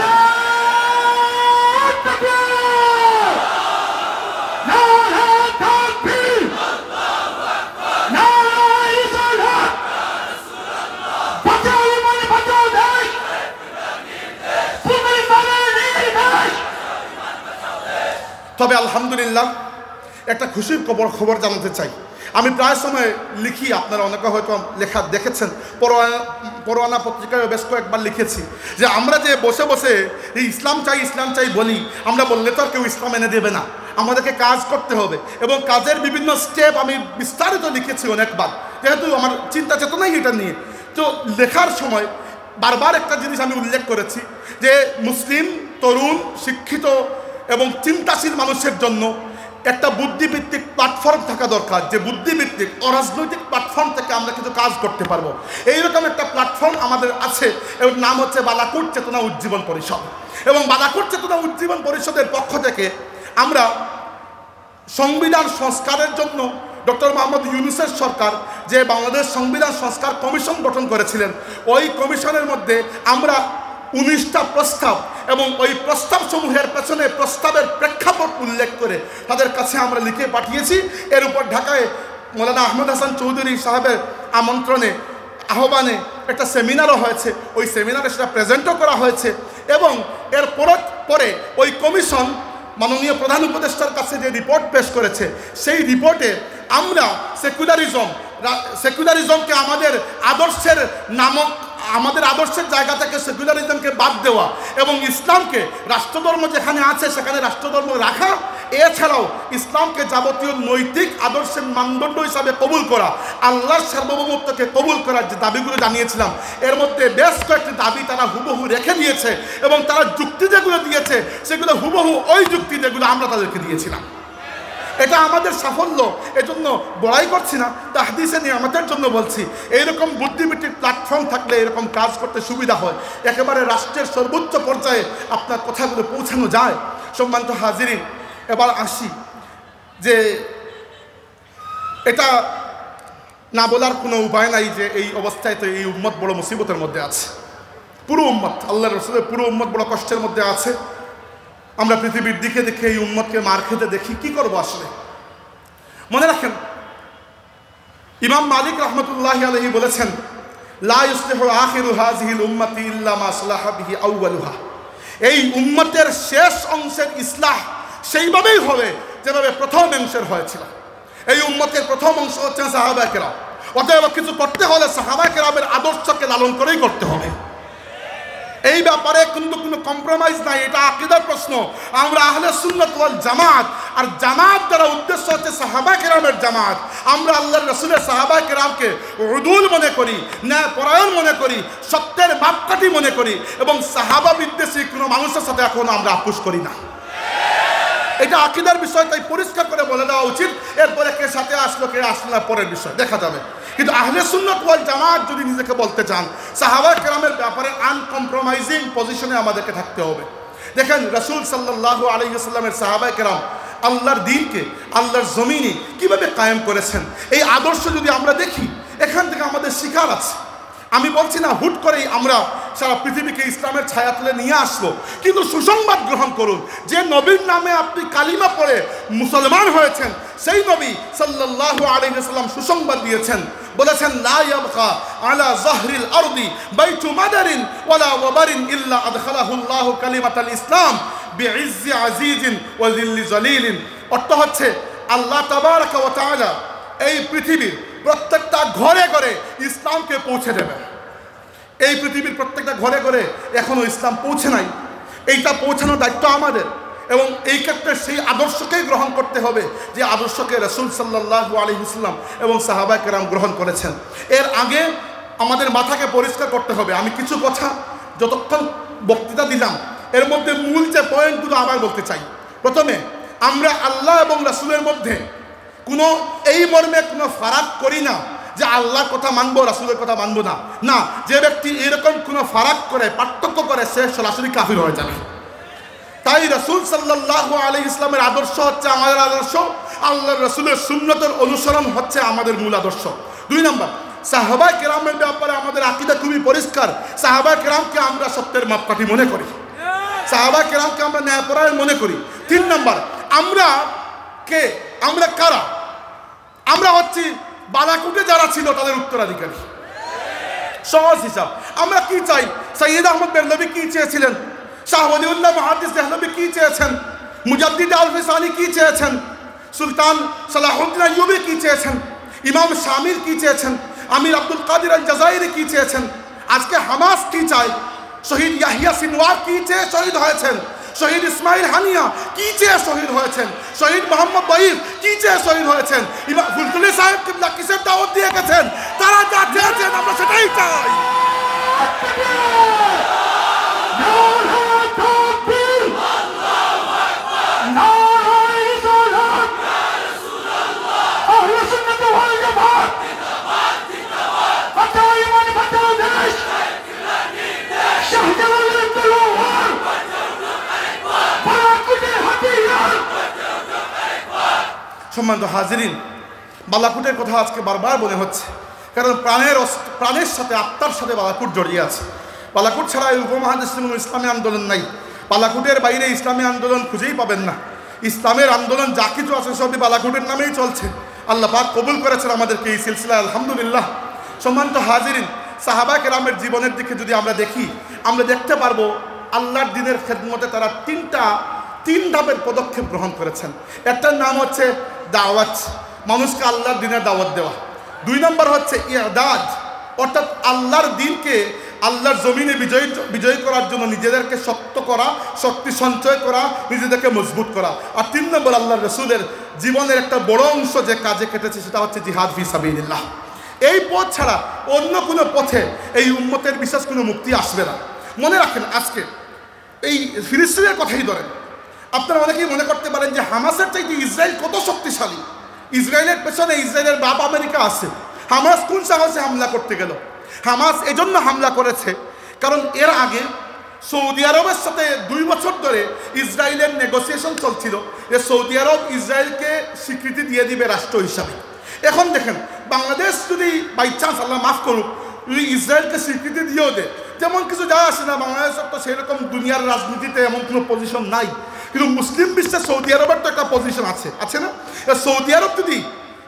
তবে আলহামদুলিল্লাহ একটা খুশির খবর জানাতে চাই। আমি প্রায় সময় লিখি, আপনারা অনেকে হয়তো লেখা দেখেছেন, পরোয়ানা পত্রিকায় বেশ কয়েকবার লিখেছি যে আমরা যে বসে বসে এই ইসলাম চাই বলি, আমরা বললে তো আর কেউ ইসলাম এনে দেবে না, আমাদেরকে কাজ করতে হবে। এবং কাজের বিভিন্ন স্টেপ আমি বিস্তারিত লিখেছি অনেকবার, যেহেতু আমার চিন্তা চেতনাই এটা নিয়ে। তো লেখার সময় বারবার একটা জিনিস আমি উল্লেখ করেছি যে মুসলিম তরুণ শিক্ষিত এবং চিন্তাশীল মানুষের জন্য একটা বুদ্ধিভিত্তিক প্ল্যাটফর্ম থাকা দরকার, যে বুদ্ধিভিত্তিক অরাজনৈতিক প্ল্যাটফর্ম থেকে আমরা কিন্তু কাজ করতে পারবো। এইরকম একটা প্ল্যাটফর্ম আমাদের আছে, এর নাম হচ্ছে বালাকোট চেতনা উজ্জীবন পরিষদ। এবং বালাকোট চেতনা উজ্জীবন পরিষদের পক্ষ থেকে আমরা সংবিধান সংস্কারের জন্য ডক্টর মোহাম্মদ ইউনূসের সরকার যে বাংলাদেশ সংবিধান সংস্কার কমিশন গঠন করেছিলেন, ওই কমিশনের মধ্যে আমরা 19টা প্রস্তাব এবং ওই প্রস্তাবসমূহের পেছনে প্রস্তাবের প্রেক্ষাপট উল্লেখ করে তাদের কাছে আমরা লিখে পাঠিয়েছি। এর উপর ঢাকায় মৌলানা আহমদ হাসান চৌধুরী সাহেবের আমন্ত্রণে আহ্বানে একটা সেমিনারও হয়েছে, ওই সেমিনারে সেটা প্রেজেন্টও করা হয়েছে। এবং এর পরে ওই কমিশন মাননীয় প্রধান উপদেষ্টার কাছে যে রিপোর্ট পেশ করেছে, সেই রিপোর্টে আমরা সেকুলারিজমকে আমাদের আদর্শের জায়গা থেকে সেকুলারিজমকে বাদ দেওয়া এবং ইসলামকে রাষ্ট্রধর্ম যেখানে আছে সেখানে রাষ্ট্রধর্ম রাখা এছাড়াও ইসলামকে যাবতীয় নৈতিক আদর্শের মানদণ্ড হিসাবে কবুল করা, আল্লাহর সার্বভৌমত্বকে কবুল করার যে দাবিগুলো জানিয়েছিলাম, এর মধ্যে বেশ কয়েকটি দাবি তারা হুবহু রেখে দিয়েছে এবং তারা যুক্তি যেগুলো দিয়েছে সেগুলো হুবহু ওই যুক্তি যেগুলো আমরা তাদেরকে দিয়েছিলাম। এটা আমাদের সাফল্য, এজন্য বড়াই করছি না, তাহদিসে নিয়ামতের জন্য বলছি। এইরকম বুদ্ধিবৃত্তির প্ল্যাটফর্ম থাকলে এরকম কাজ করতে সুবিধা হয়, একেবারে রাষ্ট্রের সর্বোচ্চ পর্যায়ে আপনার কথাগুলো পৌঁছানো যায়। সম্মানিত হাজিরিন, এবার আসি যে এটা না বলার কোনো উপায় নাই যে এই অবস্থায় তো এই উম্মত বড় মুসিবতের মধ্যে আছে। পুরো উম্মত, আল্লাহ রসুলের পুরো উম্মত বড় কষ্টের মধ্যে আছে। আমরা পৃথিবীর দিকে দেখে এই উম্মতকে মার খেতে দেখি, কি করবো আসলে? মনে রাখেন, ইমাম মালিক রহমতুল্লাহি আলাইহি বলেছেন, লা ইসলিহু আখিরু হাযিহিল উম্মতি ইল্লা মা সালাহা বিহি আউয়ালুহা। এই উম্মতের শেষ অংশের ইসলাহ সেইভাবেই হবে যেভাবে প্রথম অংশের হয়েছিল। এই উম্মতের প্রথম অংশ হচ্ছেন সাহাবায়ে কেরাম। অতএব কিছু করতে হলে সাহাবায়ে কেরামের আদর্শকে লালন করেই করতে হবে। এই ব্যাপারে কিন্তু কোনো কম্প্রোমাইজ নাই, এটা আকীদার প্রশ্ন। আমরা আহলে সুন্নাত ওয়াল জামাত, আর জামাত দ্বারা উদ্দেশ্য হচ্ছে সাহাবায়ে কেরামের জামাত। আমরা আল্লাহর রাসূলের সাহাবায়ে কেরামকে উদুল মনে করি, ন্যায় পরায়ণ মনে করি, সত্যের মাপকাঠি মনে করি, এবং সাহাবা বিদ্বেষী কোনো মানুষের সাথে এখনো আমরা আপোষ করি না। এটা আকীদার বিষয়, তাই পরিষ্কার করে বলে দেওয়া উচিত। এরপরে কে সাথে আসলো কে আসলো না পরের বিষয়, দেখা যাবে। কিন্তু আহলে সুন্নাত ওয়াল জামাত যদি নিজেকে বলতে চান, সাহাবায়ে কেরামের ব্যাপারে আনকম্প্রোমাইজিং পজিশনে আমাদেরকে থাকতে হবে। দেখেন, রাসূল সাল্লাল্লাহু আলাইহি ওয়াসাল্লামের সাহাবায়ে কেরাম আল্লাহর দ্বীনকে আল্লাহর জমিনে কিভাবে কায়েম করেছেন, এই আদর্শ যদি আমরা দেখি, এখান থেকে আমাদের শিকার আছে। আমি বলছি না হুট করেই আমরা সারা পৃথিবীকে ইসলামের ছায়াতলে নিয়ে আসবো, কিন্তু সুসংবাদ গ্রহণ করুন। যে নবীর নামে আপনি কালিমা পড়ে মুসলমান হয়েছেন, সেই নবী সাল্লাল্লাহু আলাইহি ওয়াসাল্লাম সুসংবাদ দিয়েছেন, বলেছেন, লা ইয়াবকা আলা যাহরিল আরদি বাইতু মাদারিন ওয়ালা ওয়াবারিন ইল্লা আদখালাহুল্লাহু কালিমাতাল ইসলাম বিইজ্জি আজিজিন ওয়া যিল্লি জলিলিন। অর্থ হচ্ছে, আল্লাহ তাবারাকা ওয়া তাআলা এই পৃথিবীর প্রত্যেকটা ঘরে ঘরে ইসলামকে পৌঁছে দেবেন। এই পৃথিবীর প্রত্যেকটা ঘরে ঘরে এখনো ইসলাম পৌঁছে নাই, এইটা পৌঁছানোর দায়িত্ব আমাদের। এবং এই ক্ষেত্রে সেই আদর্শকেই গ্রহণ করতে হবে যে আদর্শকে রাসূল সাল্লাল্লাহু আলাইহি ওয়াসাল্লাম এবং সাহাবায়ে কেরাম গ্রহণ করেছেন। এর আগে আমাদের মাথাকে পরিষ্কার করতে হবে। আমি কিছু কথা যতক্ষণ বক্তৃতা দিলাম, এর মধ্যে মূল যে পয়েন্টগুলো আবার বলতে চাই। প্রথমে, আমরা আল্লাহ এবং রাসূলের মধ্যে কোনো এই মর্মে কোনো ফারাক করি না যে আল্লাহর কথা মানবো, রাসূলের কথা মানবো না। না, যে ব্যক্তি এরকম কোনো ফারাক করে, পার্থক্য করে, সে সরাসরি কাফির হয়ে যাবে। তাই রাসূল সাল্লাল্লাহু আলাইহি ইসলামের আদর্শ হচ্ছে আমাদের আদর্শ, আল্লাহর রাসূলের সুন্নতের অনুসরণ হচ্ছে আমাদের মূল আদর্শ। 2 নম্বর, সাহাবায়ে কেরামের ব্যাপারে আমাদের আকীদা খুবই পরিষ্কার। সাহাবায়ে কেরামকে আমরা সত্যের মাপকাঠি মনে করি, সাহাবায়ে কেরামকে আমরা ন্যায়পরায়ণ মনে করি। 3 নম্বর, আমরা কে, আমরা কারা? আমরা হচ্ছি বালাকুটে যারা ছিল তাদের উত্তরাধিকারী। সহজ হিসাব, আমরা কি চাই? সৈয়দ আহমদ বেরলভী কি চেয়েছিলেন? শাহ ওলিউল্লাহ মুহাদ্দিস দেহলভী কি চেয়েছেন? মুজাদ্দিদ আল-ফিসানি কি চেয়েছেন? সুলতান সালাহুদ্দিন আইয়ুবী কি চেয়েছেন? ইমাম শামিল কি চেয়েছেন? আমির আব্দুল কাদির আল জাযাইরি কি চেয়েছেন? আজকে হামাস কি চায়? শহীদ ইয়াহিয়া সিনওয়ার কি চেয়ে শহীদ হয়েছেন? শহীদ ইসমাইল হানিয়া কি চেয়ে শহীদ হয়েছেন? শহীদ মোহাম্মদ বহির কি চেয়ে শহীদ হয়েছেন? ইমাম ফুলতুলি সাহেব কিবলা কিসের দাওয়াত দিয়ে গেছেন? তারা যা চেয়েছেন আমরা সেটাই চাই। সম্মানিত হাজিরিন, বালাকুটের কথা আজকে বারবার মনে হচ্ছে, কারণ প্রাণের সাথে, আত্মার সাথে বালাকুট জড়িয়ে আছে। বালাকুট ছাড়া এই উপমহাদেশে কোনো ইসলামী আন্দোলন নাই। বালাকুটের বাইরে ইসলামী আন্দোলন খুঁজেই পাবেন না। ইসলামের আন্দোলন যা কিছু আছে সবই বালাকুটের নামেই চলছে। আল্লাহ পাক কবুল করেছেন আমাদেরকে এই সিলসিলা, আলহামদুলিল্লাহ। সম্মানিত হাজিরিন, সাহাবায়ে কেরামের জীবনের দিকে যদি আমরা দেখি, আমরা দেখতে পারবো আল্লাহর দ্বীনের খেদমতে তারা তিন ধাপের পদক্ষেপ গ্রহণ করেছেন। একটার নাম হচ্ছে দাওয়াত, মানুষকে আল্লাহর দ্বীনের দাওয়াত দেওয়া। 2 নম্বর হচ্ছে ইরদাদ, অর্থাৎ আল্লাহর দ্বীনকে আল্লাহর জমিনে বিজয় করার জন্য নিজেদেরকে শক্ত করা, শক্তি সঞ্চয় করা, নিজেদেরকে মজবুত করা। আর 3 নম্বর আল্লাহর রাসূলের জীবনের একটা বড় অংশ যে কাজে কেটেছে সেটা হচ্ছে জিহাদ ফি সাবিলিল্লাহ। এই পথ ছাড়া অন্য কোনো পথে এই উম্মতের বিশেষ কোনো মুক্তি আসবে না। মনে রাখেন, আজকে এই ফিলিস্তিনের কথাই ধরেন, আপনারা অনেকেই মনে করতে পারেন যে হামাসের চাইতে ইসরায়েল কত শক্তিশালী, ইসরায়েলের পেছনে ইসরায়েলের বাপ আমেরিকা আছে, হামাস কোন সাহসে হামলা করতে গেল? হামাস এজন্য হামলা করেছে কারণ এর আগে সৌদি আরবের সাথে 2 বছর ধরে ইসরায়েলের নেগোসিয়েশন চলছিল যে সৌদি আরব ইসরায়েলকে স্বীকৃতি দিয়ে দিবে রাষ্ট্র হিসাবে। এখন দেখেন, বাংলাদেশ যদি বাই চান্স, আল্লাহ মাফ করুক, যদি ইসরায়েলকে স্বীকৃতি দিয়েও দেয়, তেমন কিছু যায় আসে না। বাংলাদেশের তো সেরকম দুনিয়ার রাজনীতিতে এমন কোনো পজিশন নাই, কিন্তু মুসলিম বিশ্বে সৌদি আরবের তো একটা পজিশন আছে না? সৌদি আরব যদি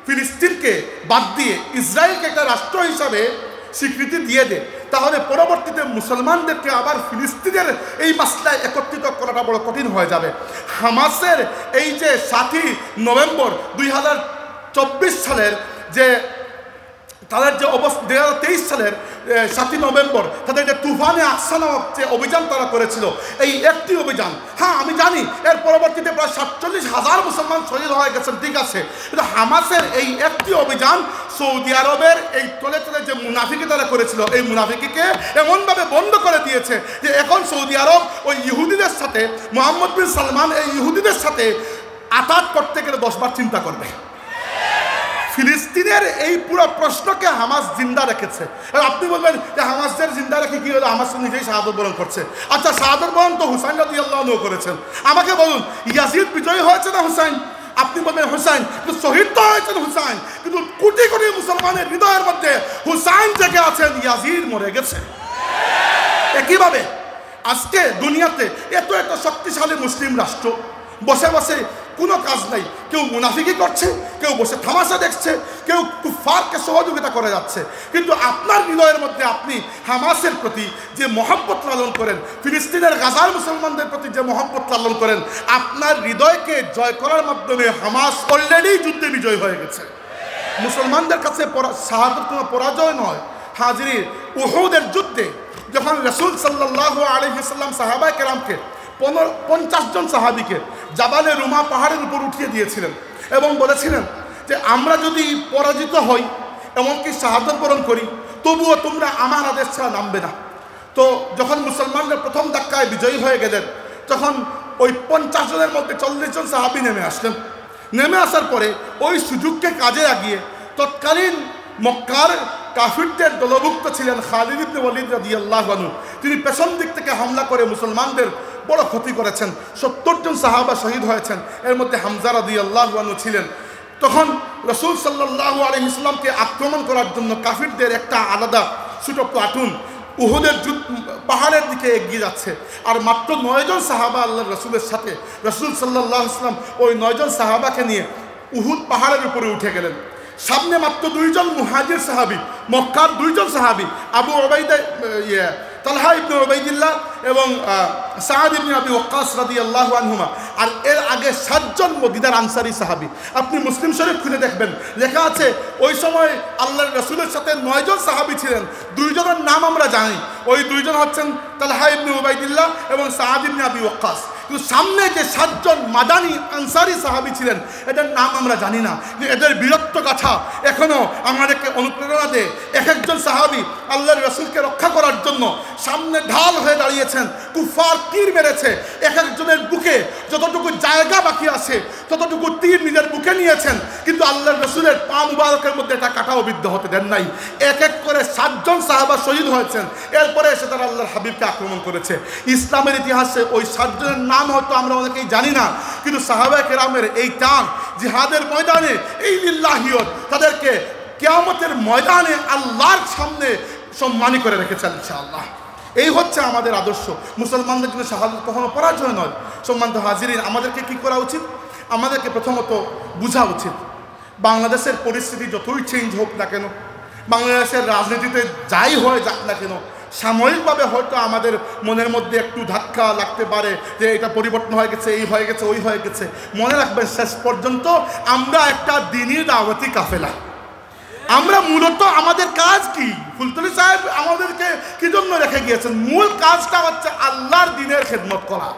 ফিলিস্তিনকে বাদ দিয়ে ইসরায়েলকে একটা রাষ্ট্র হিসাবে স্বীকৃতি দিয়ে দেয়, তাহলে পরবর্তীতে মুসলমানদেরকে আবার ফিলিস্তিনের এই মাসলায় একত্রিত করাটা বড় কঠিন হয়ে যাবে। হামাসের এই যে 7ই নভেম্বর 2024 সালের যে তাদের যে অবস্থা, 2023 সালের 7ই নভেম্বর তাদের যে তুফানে আকসা নামক যে অভিযান তারা করেছিল, এই একটি অভিযান, হ্যাঁ আমি জানি এর পরবর্তীতে প্রায় 47,000 মুসলমান শহীদ হয়ে গেছেন, ঠিক আছে, কিন্তু হামাসের এই একটি অভিযান সৌদি আরবের এই তলে তলে যে মুনাফিকি তারা করেছিল, এই মুনাফিকিকে এমনভাবে বন্ধ করে দিয়েছে যে এখন সৌদি আরব ওই ইহুদিদের সাথে, মোহাম্মদ বিন সালমান এই ইহুদিদের সাথে আতাত করতে গেলে 10 বার চিন্তা করবে। ফিলিস্তিনের এই পুরো প্রশ্নকে হামাস জিন্দা রেখেছে। আপনি বলবেন যে হামাসদের জিন্দা রেখে কি হলো? হামাস নিজেই শাহাদত বরণ করছে। আচ্ছা, শাহাদত বরণ তো হুসাইন রাদিয়াল্লাহু আনহু করেছেন। আমাকে বলুন, ইয়াজিদ বিজয়ী হয়েছে না হুসাইন? আপনি বলবেন হুসাইন, কিন্তু শহীদ তো হয়েছেন হুসাইন, কিন্তু কোটি কোটি মুসলমানের হৃদয়ের মধ্যে হুসাইন জেগে আছেন, ইয়াজিদ মরে গেছে। একইভাবে আজকে দুনিয়াতে এত এত শক্তিশালী মুসলিম রাষ্ট্র, বসে বসে কোনো কাজ নাই, কেউ মুনাফিকি করছে, কেউ বসে তামাশা দেখছে, কেউ কুফারকে সহযোগিতা করে যাচ্ছে, কিন্তু আপনার হৃদয়ের মধ্যে আপনি হামাসের প্রতি যে মহব্বত লালন করেন, ফিলিস্তিনের গাজার মুসলমানদের প্রতি যে মহব্বত লালন করেন, আপনার হৃদয়কে জয় করার মাধ্যমে হামাস অলরেডি যুদ্ধে বিজয় হয়ে গেছে। মুসলমানদের কাছে শাহাদত কোনো পরাজয় নয়। হাজির, উহুদের যুদ্ধে যখন রাসূল সাল্লাল্লাহু আলাইহি ওয়াসাল্লাম সাহাবায়ে কেরামকে 50 জন সাহাবীকে জাবালে রুমা পাহাড়ের উপর উঠিয়ে দিয়েছিলেন এবং বলেছিলেন যে আমরা যদি পরাজিত হই, এমনকি শাহাদত বরণ করি, তবুও তোমরা আমার আদেশ ছাড়া নামবে না। তো যখন মুসলমানরা প্রথম ধাক্কায় বিজয়ী হয়ে গেলেন, তখন ওই 50 জনের মধ্যে 40 জন সাহাবী নেমে আসলেন। নেমে আসার পরে ওই সুযোগকে কাজে লাগিয়ে তৎকালীন মক্কার কাফিরদের দলভুক্ত ছিলেন খালিদ ইবনে ওয়ালিদ রাদিয়াল্লাহু আনহু, তিনি পেছন দিক থেকে হামলা করে মুসলমানদের বড় ক্ষতি করেছেন। 70 জন সাহাবা শহীদ হয়েছেন, এর মধ্যে হামজা রাদিয়াল্লাহু আনহু ছিলেন। তখন রাসূল সাল্লাল্লাহু আলাইহি ওয়াসাল্লামকে আক্রমণ করার জন্য কাফিরদের একটা আলাদা ছোট প্লাটুন উহুদের পাহাড়ের দিকে এগিয়ে যাচ্ছে, আর মাত্র 9 জন সাহাবা আল্লাহর রাসূলের সাথে, রাসূল সাল্লাল্লাহু আলাইহি ওয়াসাল্লাম ওই 9 জন সাহাবাকে নিয়ে উহুদ পাহাড়ের উপরে উঠে গেলেন। সামনে মাত্র 2 জন মুহাজির সাহাবী, মক্কার 2 জন সাহাবী, আবু উবাইদা তালহা ইবনে উবাইদিল্লাহ এবং সাদ ইবনে আবি ওয়াক্কাস রাদিয়াল্লাহু আনহুমা, আর এর আগে 7 জন মদিনার আনসারী সাহাবী। আপনি মুসলিম শরীফ খুলে দেখবেন, লেখা আছে ওই সময় আল্লাহর রাসূলের সাথে 9 জন সাহাবী ছিলেন। 2 জনের নাম আমরা জানি, ওই 2 জন হচ্ছেন তালহা ইবনে উবাইদিল্লাহ এবং সাদ ইবনে আবি ওয়াক্কাস। কিন্তু সামনে যে 7 জন মাদানী আনসারী সাহাবী ছিলেন, এদের নাম আমরা জানি না। এদের বীরত্ব গাথা এখনও আমাদেরকে অনুপ্রেরণা দেয়। এক একজন সাহাবী আল্লাহর রাসূলকে রক্ষা করার জন্য সামনে ঢাল হয়ে দাঁড়িয়েছেন, কুফার তীর মেরেছে, এক একজনের বুকে যতটুকু জায়গা বাকি আছে ততটুকু তীর নিজের বুকে নিয়েছেন, কিন্তু আল্লাহর রাসূলের পা মুবারকের মধ্যে এটা কাটাও বিদ্ধ হতে দেন নাই। এক এক করে 7 জন সাহাবা শহীদ হয়েছেন। এরপরে এসে তারা আল্লাহর হাবিবকে আক্রমণ করেছে। ইসলামের ইতিহাসে ওই 7 জনের নাম হয়তো আমরা অনেকেই জানি না, কিন্তু সাহাবায়ে কেরামের এই টান জিহাদের ময়দানে, এই লিল্লাহিয়ত তাদেরকে কিয়ামতের ময়দানে আল্লাহর সামনে সম্মানী করে রেখেছেন ইনশাআল্লাহ। এই হচ্ছে আমাদের আদর্শ। মুসলমানদের জন্য শাহাদাত কখনো পরাজয় নয়। সম্মানিত হাজিরিন, আমাদেরকে কি করা উচিত? আমাদেরকে প্রথমত বোঝা উচিত, বাংলাদেশের পরিস্থিতি যতই চেঞ্জ হোক না কেন, বাংলাদেশের রাজনীতিতে যাই হয়ে যাক না কেন, সাময়িকভাবে হয়তো আমাদের মনের মধ্যে একটু ধাক্কা লাগতে পারে যে এটা পরিবর্তন হয়ে গেছে, এই হয়ে গেছে, ওই হয়ে গেছে। মনে রাখবেন, শেষ পর্যন্ত আমরা একটা দ্বীনি দাওয়াতি কাফেলা। আমরা মূলত আমাদের কাজ কি? ফুলতলি সাহেব আমাদেরকে কি জন্য রেখে গিয়েছেন? মূল কাজটা হচ্ছে আল্লাহর দ্বীনের খেদমত করা।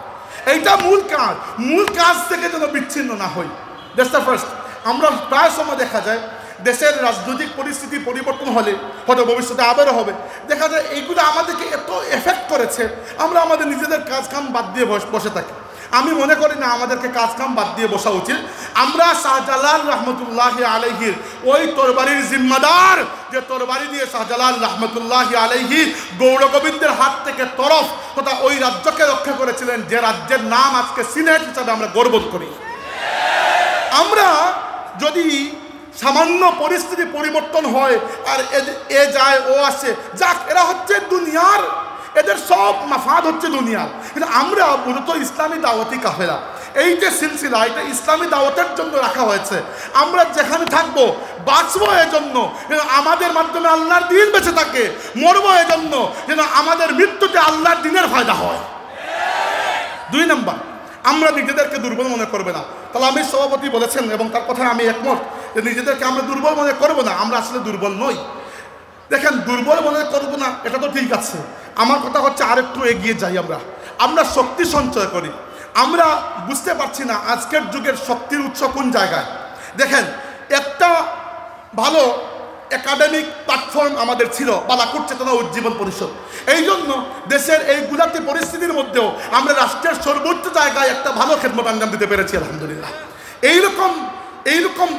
এইটা মূল কাজ। মূল কাজ থেকে যেন বিচ্ছিন্ন না হই। That's the first. আমরা প্রায় সময় দেখা যায় দেশের রাজনৈতিক পরিস্থিতি পরিবর্তন হলে, হয়তো ভবিষ্যতে আবারও হবে, দেখা যায় এইগুলো আমাদেরকে এত এফেক্ট করেছে, আমরা আমাদের নিজেদের কাজ কাম বাদ দিয়ে বসে থাকি। আমি মনে করি না আমাদেরকে কাজ কাম বাদ দিয়ে বসা উচিত। আমরা শাহজালাল রহমতুল্লাহি আলাইহির ওই তরবারির জিম্মাদার, যে তরবারি দিয়ে শাহজালাল রহমতুল্লাহি আলাইহি গৌরগোবিন্দের হাত থেকে তরফ তথা ওই রাজ্যকে রক্ষা করেছিলেন, যে রাজ্যের নাম আজকে সিলেট হিসাবে আমরা গর্ব করি। আমরা যদি সামান্য পরিস্থিতি পরিবর্তন হয় আর এ যায় ও আসে, যাক, এরা হচ্ছে দুনিয়ার, এদের সব মাফাদ হচ্ছে দুনিয়ার, কিন্তু আমরা মূলত ইসলামী দাওয়াতি কাফেলা। এই যে সিলসিলা, এটা ইসলামী দাওয়াতের জন্য রাখা হয়েছে। আমরা যেখানে থাকবো বাঁচবো এজন্য যেন আমাদের মাধ্যমে আল্লাহর দ্বীন বেঁচে থাকে, মরবো এজন্য যেন আমাদের মৃত্যুতে আল্লাহর দ্বীনের ফায়দা হয়। 2 নম্বর, আমরা নিজেদেরকে দুর্বল মনে করবে না। তাহলে আমি সভাপতি বলেছেন এবং তার কথায় আমি একমত যে নিজেদেরকে আমরা দুর্বল মনে করবো না। আমরা আসলে দুর্বল নই। দেখেন, দুর্বল মনে করবো না এটা তো ঠিক আছে। আমার কথা হচ্ছে আরেকটু এগিয়ে যাই। আমরা শক্তি সঞ্চয় করি। আমরা বুঝতে পারছি না আজকের যুগের শক্তির উৎস কোন জায়গায়। দেখেন, একটা ভালো একাডেমিক প্ল্যাটফর্ম আমাদের ছিল বালাকুট চেতনা উজ্জীবন পরিষদ। এই জন্য দেশের এই গুলাতি পরিস্থিতির মধ্যেও আমরা রাষ্ট্রের সর্বোচ্চ জায়গায় একটা ভালো খেদমত আঞ্জাম দিতে পেরেছি, আলহামদুলিল্লাহ। এইরকম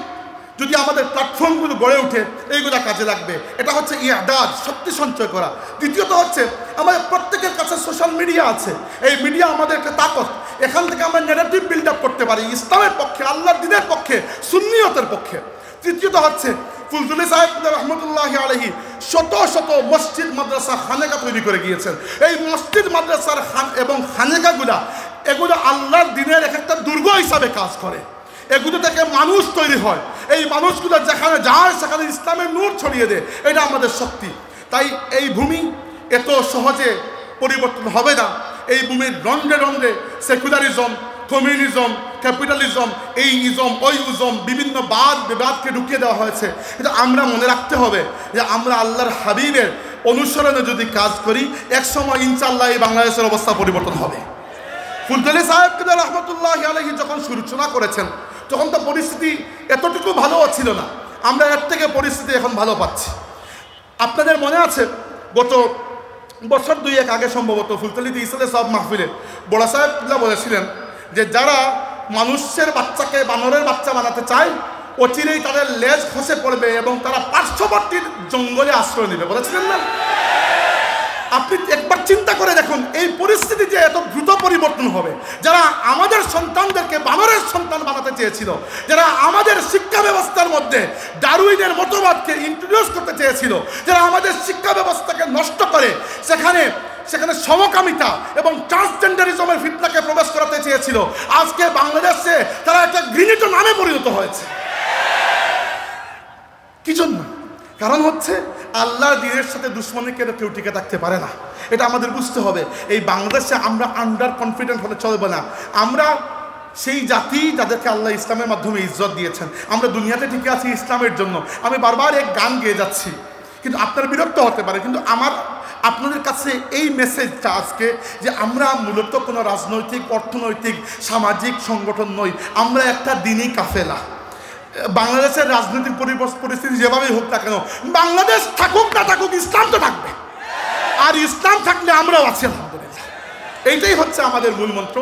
যদি আমাদের প্ল্যাটফর্মগুলো গড়ে ওঠে, এইগুলা কাজে লাগবে। এটা হচ্ছে ইয়াদাদ, শক্তি সঞ্চয় করা। দ্বিতীয়ত হচ্ছে আমাদের প্রত্যেকের কাছে সোশ্যাল মিডিয়া আছে। এই মিডিয়া আমাদের একটা তাকত। এখান থেকে আমরা নেগেটিভ বিল্ড আপ করতে পারি ইসলামের পক্ষে, আল্লাহর দ্বীনের পক্ষে, সুন্নিয়তের পক্ষে। তৃতীয়ত হচ্ছে ফুলতুলি সাহেব রহমতুল্লাহি আলাইহি শত শত মসজিদ মাদ্রাসা খানেকা তৈরি করে গিয়েছেন। এই মসজিদ মাদ্রাসার এবং খানেকাগুলা, এগুলো আল্লাহর দ্বীনের এক একটা দুর্গ হিসাবে কাজ করে। এগুলো থেকে মানুষ তৈরি হয়। এই মানুষগুলো যেখানে যায় সেখানে ইসলামের নূর ছড়িয়ে দেয়। এটা আমাদের শক্তি। তাই এই ভূমি এত সহজে পরিবর্তন হবে না। এই ভূমির রন্ধ্রে রন্ধ্রে সেকুলারিজম, কমিউনিজম, ক্যাপিটালিজম, এই ইজম ওই ইজম, বিভিন্ন বিবাদকে ঢুকিয়ে দেওয়া হয়েছে। কিন্তু আমরা মনে রাখতে হবে যে আমরা আল্লাহর হাবিবের অনুসরণে যদি কাজ করি, একসময় ইনশাআল্লাহ এই বাংলাদেশের অবস্থা পরিবর্তন হবে। ফুলতলি সাহেব রহমতুল্লাহি আলাইহি যখন সূচনা করেছেন, তখন তো পরিস্থিতি এতটুকু ভালোও ছিল না। আমরা এর থেকে পরিস্থিতি এখন ভালো পাচ্ছি। আপনাদের মনে আছে গত বছর 2-1 আগে সম্ভবত ফুলতলিতে ইসলামে সব মাহফিলে বড় সাহেব বলেছিলেন যে যারা মানুষের বাচ্চাকে বানরের বাচ্চা বানাতে চায়, অচিরেই তাদের লেজ খসে পড়বে এবং তারা পার্শ্ববর্তী জঙ্গলে আশ্রয় নেবে, বলেছিলেন না? আপনি একবার চিন্তা করে দেখুন, এই পরিস্থিতি যে এত দ্রুত পরিবর্তন হবে। যারা আমাদের সন্তানদেরকে বানরের সন্তান বানাতে চেয়েছিল, যারা আমাদের শিক্ষা ব্যবস্থার মধ্যে ডারউইনের মতবাদকে ইন্ট্রোডিউস করতে চেয়েছিল, যারা আমাদের শিক্ষা ব্যবস্থাকে নষ্ট করে সেখানে সমকামিতা এবং ট্রান্সজেন্ডারিজমের ফিতনাকে প্রবেশ করাতে চেয়েছিল, আজকে বাংলাদেশে তারা একটা ঘৃণিত নামে পরিণত হয়েছে। কি জন্য? কারণ হচ্ছে আল্লাহর দ্বীনের সাথে দুশ্মনীকে কেউ টিকে থাকতে পারে না। এটা আমাদের বুঝতে হবে। এই বাংলাদেশে আমরা আন্ডার কনফিডেন্ট হলে চলবে না। আমরা সেই জাতি যাদেরকে আল্লাহ ইসলামের মাধ্যমে ইজ্জত দিয়েছেন। আমরা দুনিয়াতে টিকে আছি ইসলামের জন্য। আমি বারবার এক গান গেয়ে যাচ্ছি, কিন্তু আপনার বিরক্ত হতে পারে, কিন্তু আমার আপনাদের কাছে এই মেসেজটা আজকে যে আমরা মূলত কোনো রাজনৈতিক, অর্থনৈতিক, সামাজিক সংগঠন নই। আমরা একটা দ্বীনী কাফেলা। বাংলাদেশের রাজনৈতিক পরিস্থিতি যেভাবেই হোক না কেন, বাংলাদেশ থাকুক না থাকুক, ইসলাম তো থাকবে। আর ইসলাম থাকলে আমরাও আছি, আলহামদুলিল্লাহ। এইটাই হচ্ছে আমাদের মূল মন্ত্র।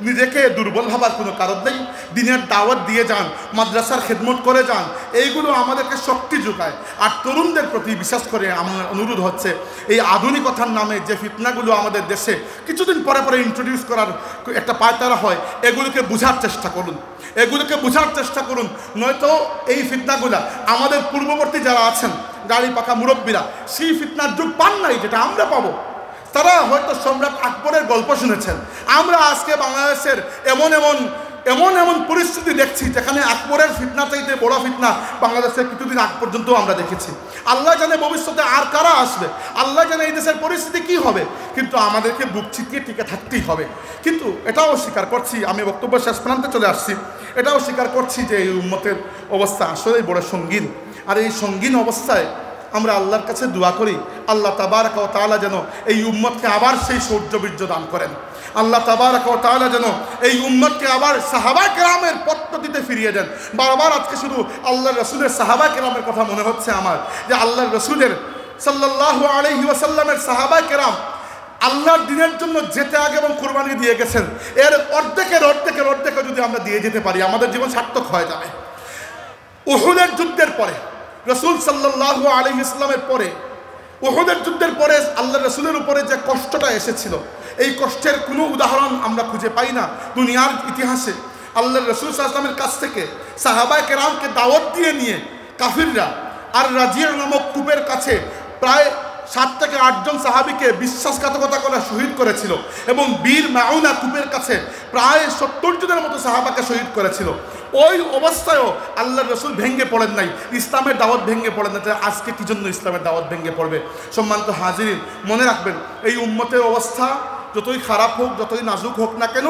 নিজেকে দুর্বল ভাবার কোনো কারণ নেই। দিনের দাওয়াত দিয়ে যান, মাদ্রাসার খেদমত করে যান, এইগুলো আমাদেরকে শক্তি যোগায়। আর তরুণদের প্রতি বিশেষ করে আমার অনুরোধ হচ্ছে, এই আধুনিকতার নামে যে ফিতনাগুলো আমাদের দেশে কিছুদিন পরে পরে ইন্ট্রোডিউস করার একটা পায়তারা হয়, এগুলোকে বোঝার চেষ্টা করুন। নয়তো এই ফিতনাগুলা আমাদের পূর্ববর্তী যারা আছেন, গাড়ি পাকা মুরব্বীরা, সেই ফিতনার যুগ পান নাই যেটা আমরা পাবো। তারা হয়তো সম্রাট আকবরের গল্প শুনেছেন। আমরা আজকে বাংলাদেশের এমন এমন পরিস্থিতি দেখছি যেখানে আকবরের ফিতনা চাইতে বড় ফিতনা বাংলাদেশের কিছুদিন আগ পর্যন্ত আমরা দেখেছি। আল্লাহ জানে ভবিষ্যতে আর কারা আসবে, আল্লাহ জানে এই দেশের পরিস্থিতি কি হবে, কিন্তু আমাদেরকে বুক চিতিয়ে টিকে থাকতেই হবে। কিন্তু এটাও স্বীকার করছি, আমি বক্তব্য শেষ প্রান্তে চলে আসছি, এটাও স্বীকার করছি যে এই উম্মতের অবস্থা আসলেই বড় সঙ্গীন। আর এই সঙ্গীন অবস্থায় আমরা আল্লাহর কাছে দোয়া করি, আল্লাহ তাবারক ওয়া তাআলা যেন এই উম্মতকে আবার সেই শৌর্যবীর্য দান করেন। আল্লাহ তাবারক ওয়া তাআলা যেন এই উম্মতকে আবার সাহাবা কেরামের পদ্ধতিতে ফিরিয়ে দেন। বারবার আজকে শুধু আল্লাহর রসুলের সাহাবা কেরামের কথা মনে হচ্ছে আমার, যে আল্লাহর রসুলের সাল্লাল্লাহু আলাইহি ওয়াসাল্লামের সাহাবা কেরাম আল্লাহর দিনের জন্য যেতে আগে এবং কুরবানি দিয়ে গেছেন। এর অর্ধেকের যদি আমরা দিয়ে যেতে পারি, আমাদের জীবন সার্থক হয়ে যাবে। উহুদের যুদ্ধের পরে রসুল সাল্লাল্লাহু আলাইহি ওয়াসাল্লামের পরে, উহুদের যুদ্ধের পরে আল্লাহ রসুলের উপরে যে কষ্টটা এসেছিল, এই কষ্টের কোনো উদাহরণ আমরা খুঁজে পাই না দুনিয়ার ইতিহাসে। আল্লাহ রসুল সাল্লাল্লাহু আলাইহি ওয়াসাল্লামের কাছ থেকে সাহাবায়ে কেরামকে দাওয়াত দিয়ে নিয়ে কাফিররা আর রাজিয়া নামক কূপের কাছে প্রায় 7 থেকে 8 জন সাহাবীকে বিশ্বাসঘাতকতা করে শহীদ করেছিল, এবং বীর মাউনা কূপের কাছে প্রায় 70 জনের মতো সাহাবাকে শহীদ করেছিল। ওই অবস্থায়ও আল্লাহর রসুল ভেঙে পড়েন নাই, ইসলামের দাওয়াত ভেঙে পড়েন না। আজকে কি জন্য ইসলামের দাওয়াত ভেঙে পড়বে? সম্মানিত হাজিরিন, মনে রাখবেন, এই উম্মতের অবস্থা যতই খারাপ হোক, যতই নাজুক হোক না কেন,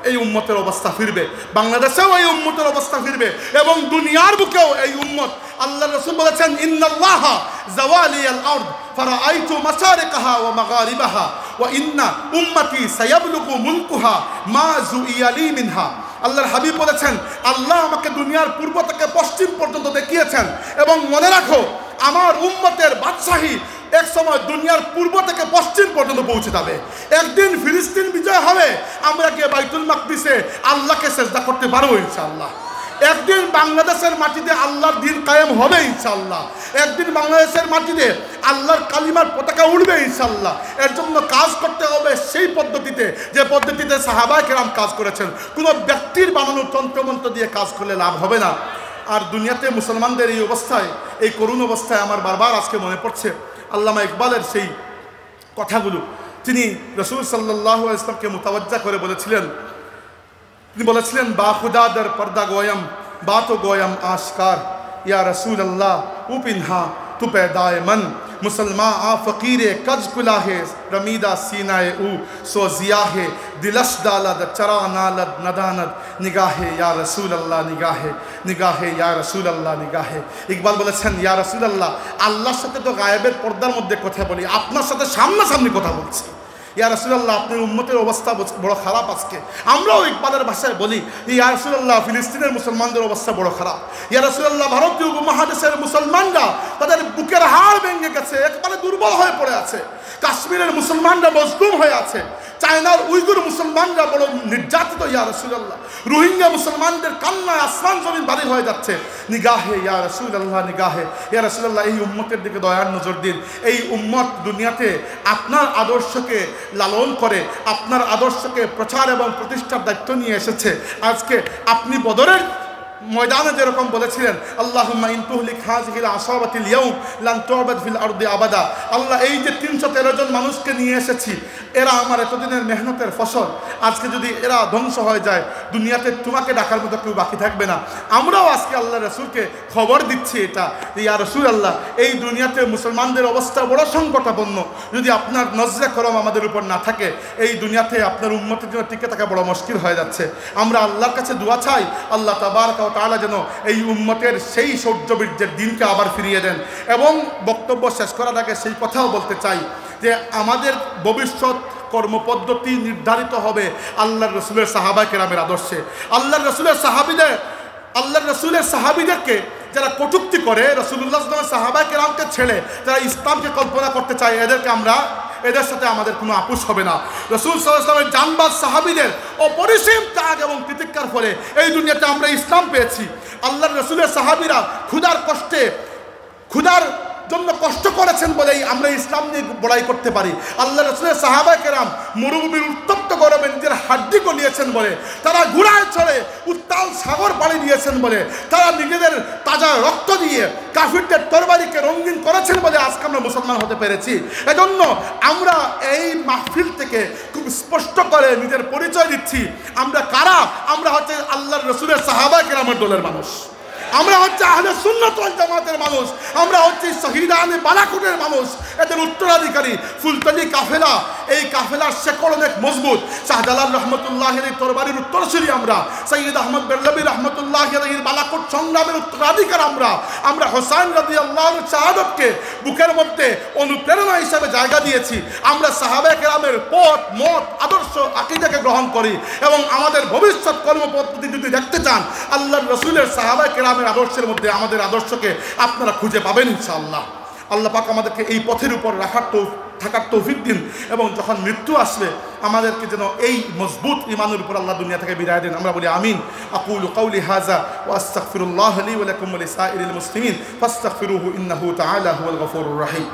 এই উম্মতের অবস্থা ফিরবে। বাংলাদেশেও এই উম্মতের অবস্থা ফিরবে, এবং দুনিয়ার বুকেও এই উম্মত, আল্লাহ রসুল বলেছেন, ইন্নাল্লাহা জাওয়ালিয়াল আরদ ফারাআইতু মাসারিকাহা ওয়া মাগারিবাহা ওয়া ইন্না উম্মতি সায়াবলুগু মুলকুহা মা জুইয়ালি মিনহা। আল্লাহর হাবিব বলেছেন, আল্লাহ আমাকে দুনিয়ার পূর্ব থেকে পশ্চিম পর্যন্ত দেখিয়েছেন, এবং মনে রাখো আমার উম্মতের বাদশাহী এক সময় দুনিয়ার পূর্ব থেকে পশ্চিম পর্যন্ত পৌঁছে যাবে। একদিন ফিলিস্তিন বিজয় হবে, আমরা গিয়ে বাইতুল মাকদিসে আল্লাহকে সেজদা করতে পারবো ইনশাআল্লাহ। একদিন বাংলাদেশের মাটিতে আল্লাহর দ্বীন কায়েম হবে ইনশাআল্লাহ। একদিন বাংলাদেশের মাটিতে আল্লাহর কালিমার পতাকা উঠবে ইনশাআল্লাহ। এর জন্য কাজ করতে হবে সেই পদ্ধতিতে, যে পদ্ধতিতে সাহাবায়ে কেরাম কাজ করেছেন। কোনো ব্যক্তির বানানো তন্ত্রমন্ত্র দিয়ে কাজ করলে লাভ হবে না। আর দুনিয়াতে মুসলমানদের এই অবস্থায়, এই করুণ অবস্থায় আমার বারবার আজকে মনে পড়ছে আল্লামা ইকবালের সেই কথাগুলো। তিনি রসুল সাল্লাল্লাহু আলাইহি ওয়াসাল্লামকে মুতাওয়াজ্জা করে বলেছিলেন, তিনি বলেছিলেন, বা খুদা দর পর্দা গোয়ম বাতো গোয়ম আশকার, ইয়া রসুল আল্লাহ ও পিনহা তু पैदाए मन मुसलमान आ फ़कीरे कज कुला है रमीदा सीनाए ऊ सो जिया है दिलश दालद चरा नालद नदानद निगाहे या रसूल अल्लाह निगाहे निगाहे या रसूल अल्लाह निगाहे। ইকবাল বলেছেন, ইয়া রসুল আল্লাহ, আল্লাহর সাথে তো গায়েবের পর্দার মধ্যে কথা বলি, আপনার সাথে সামনাসামনি কথা বলছি। ইয়া রাসূলুল্লাহ, আপনার উম্মতের অবস্থা বড় খারাপ আজকে। আমরাও ইকবালের ভাষায় বলি, ইয়া রাসূলুল্লাহ, ফিলিস্তিনের মুসলমানদের অবস্থা বড় খারাপ। ইয়া রাসূলুল্লাহ, ভারতীয় উপমহাদেশের মুসলমানরা তাদের বুকের হাড় ভেঙে গেছে, একেবারে দুর্বল হয়ে পড়ে আছে। কাশ্মীরের মুসলমানরা মজলুম হয়ে আছে। চায়নার উইগুর মুসলমানরা বড় নির্যাতিত। ইয়া রাসূলুল্লাহ, রোহিঙ্গা মুসলমানদের কান্নায় আসমান জমিন ভারী হয়ে যাচ্ছে। নিগাহে ইয়া রাসূলুল্লাহ, নিগাহে ইয়া রাসূলুল্লাহ, এই উম্মতের দিকে দয়ার নজর দিন। এই উম্মত দুনিয়াতে আপনার আদর্শকে লালন করে, আপনার আদর্শকে প্রচার এবং প্রতিষ্ঠার দায়িত্ব নিয়ে এসেছে। আজকে আপনি বদরের ময়দানে যেরকম বলেছিলেন, আল্লাহুম্মা ইন তুহলিক হাযিহিল আসাবাতিল ইয়াউম লান তু'বাদ ফিল আরদি আবাদা। আল্লাহ, এই যে 313 জন মানুষকে নিয়ে এসেছি, এরা আমার এতদিনের মেহনতের ফসল। আজকে যদি এরা ধ্বংস হয়ে যায়, দুনিয়াতে তোমাকে ডাকার মতো কেউ বাকি থাকবে না। আমরাও আজকে আল্লাহ রসুলকে খবর দিচ্ছি এটা, ইয়া রসুল আল্লাহ, এই দুনিয়াতে মুসলমানদের অবস্থা বড় সংকটাপন্ন। যদি আপনার নজরে করম আমাদের উপর না থাকে, এই দুনিয়াতে আপনার উম্মতের জন্য টিকে থাকা বড় মুশকিল হয়ে যাচ্ছে। আমরা আল্লাহর কাছে দোয়া চাই, আল্লাহ তাবারক ওয়া তাআলা যেন এই উম্মতের সেই শৌর্যবীর্যের দিনকে আবার ফিরিয়ে দেন। এবং বক্তব্য শেষ করার আগে সেই কথাও বলতে চাই যে আমাদের ভবিষ্যৎ কর্মপদ্ধতি নির্ধারিত হবে আল্লাহর রসুলের সাহাবায়ে কেরামের আদর্শে। আল্লাহর রসুলের সাহাবিদেরকে যারা কটূক্তি করে, রাসূলুল্লাহ সাল্লাল্লাহু আলাইহি ওয়াসাল্লাম সাহাবায়ে কেরামকে ছেড়ে যারা ইসলামকে কল্পনা করতে চায়, এদের সাথে আমাদের কোনো আপোষ হবে না। রাসূল সাল্লাল্লাহু আলাইহি ওয়াসাল্লামের জানবাজ সাহাবীদের অপরিসীম ত্যাগ এবং প্রতিজ্ঞার ফলে এই দুনিয়াতে আমরা ইসলাম পেয়েছি। আল্লাহর রসুলের সাহাবীরা ক্ষুধার জন্য কষ্ট করেছেন বলেই আমরা ইসলাম নিয়ে বড়াই করতে পারি। আল্লাহ রসুলের সাহাবায়ে কেরাম মরুভূমির উত্তপ্ত গরমে নিজের হাড্ডি গলিয়েছেন বলে, তারা ঘোড়ায় চড়ে উত্তাল সাগর পাড়ি দিয়েছেন বলে, তারা নিজেদের তাজা রক্ত দিয়ে কাফিরদের তরবারিকে রঙিন করেছেন বলে আজকে আমরা মুসলমান হতে পেরেছি। এজন্য আমরা এই মাহফিল থেকে খুব স্পষ্ট করে নিজের পরিচয় দিচ্ছি, আমরা কারা। আমরা হচ্ছে আল্লাহর রসুলের সাহাবায়ে কেরামের দলের মানুষ, আমরা হচ্ছে আহলে সুন্নাত ওয়াল জামাতের মানুষ, আমরা হচ্ছে শহীদানে বালাকুটের মানুষ, এদের উত্তরাধিকারী ফুলতলি কাফেলা, এই কাফেলার শেকড় অনেক মজবুত। শাহজালাল রহমতুল্লাহের এই তরবারির উত্তরসূরি আমরা, সৈয়দ আহমদ বেরলভী রহমতুল্লাহের বালাকোট সংগ্রামের উত্তরাধিকার আমরা হোসাইন রাদিয়াল্লাহু শাহাদাতকে বুকের মধ্যে অনুপ্রেরণা হিসাবে জায়গা দিয়েছি। আমরা সাহাবায়ে কেরামের পথ মত আদর্শ আকীদাকে গ্রহণ করি এবং আমাদের ভবিষ্যৎ কর্মপদ্ধতি যদি দেখতে চান আল্লাহর রাসূলের সাহাবায়ে কেরামের আদর্শের মধ্যে আমাদের আদর্শকে আপনারা খুঁজে পাবেন ইনশাআল্লাহ। আল্লাহ পাক আমাদেরকে এই পথের উপর থাকার তৌফিক দিন এবং যখন মৃত্যু আসবে আমাদেরকে যেন এই মজবুত ঈমানের উপর আল্লাহ দুনিয়া থেকে বিদায় দেন। আমরা বলি আমিন। আকুলু কাউলি হাযা ওয়া আস্তাগফিরুল্লাহ লি ওয়া লাকুম ওয়া লিসাইরিল মুসলিমিন ফাস্তাগফিরুহু ইন্নাহু তাআলা হুয়াল গফুরুর রহিম।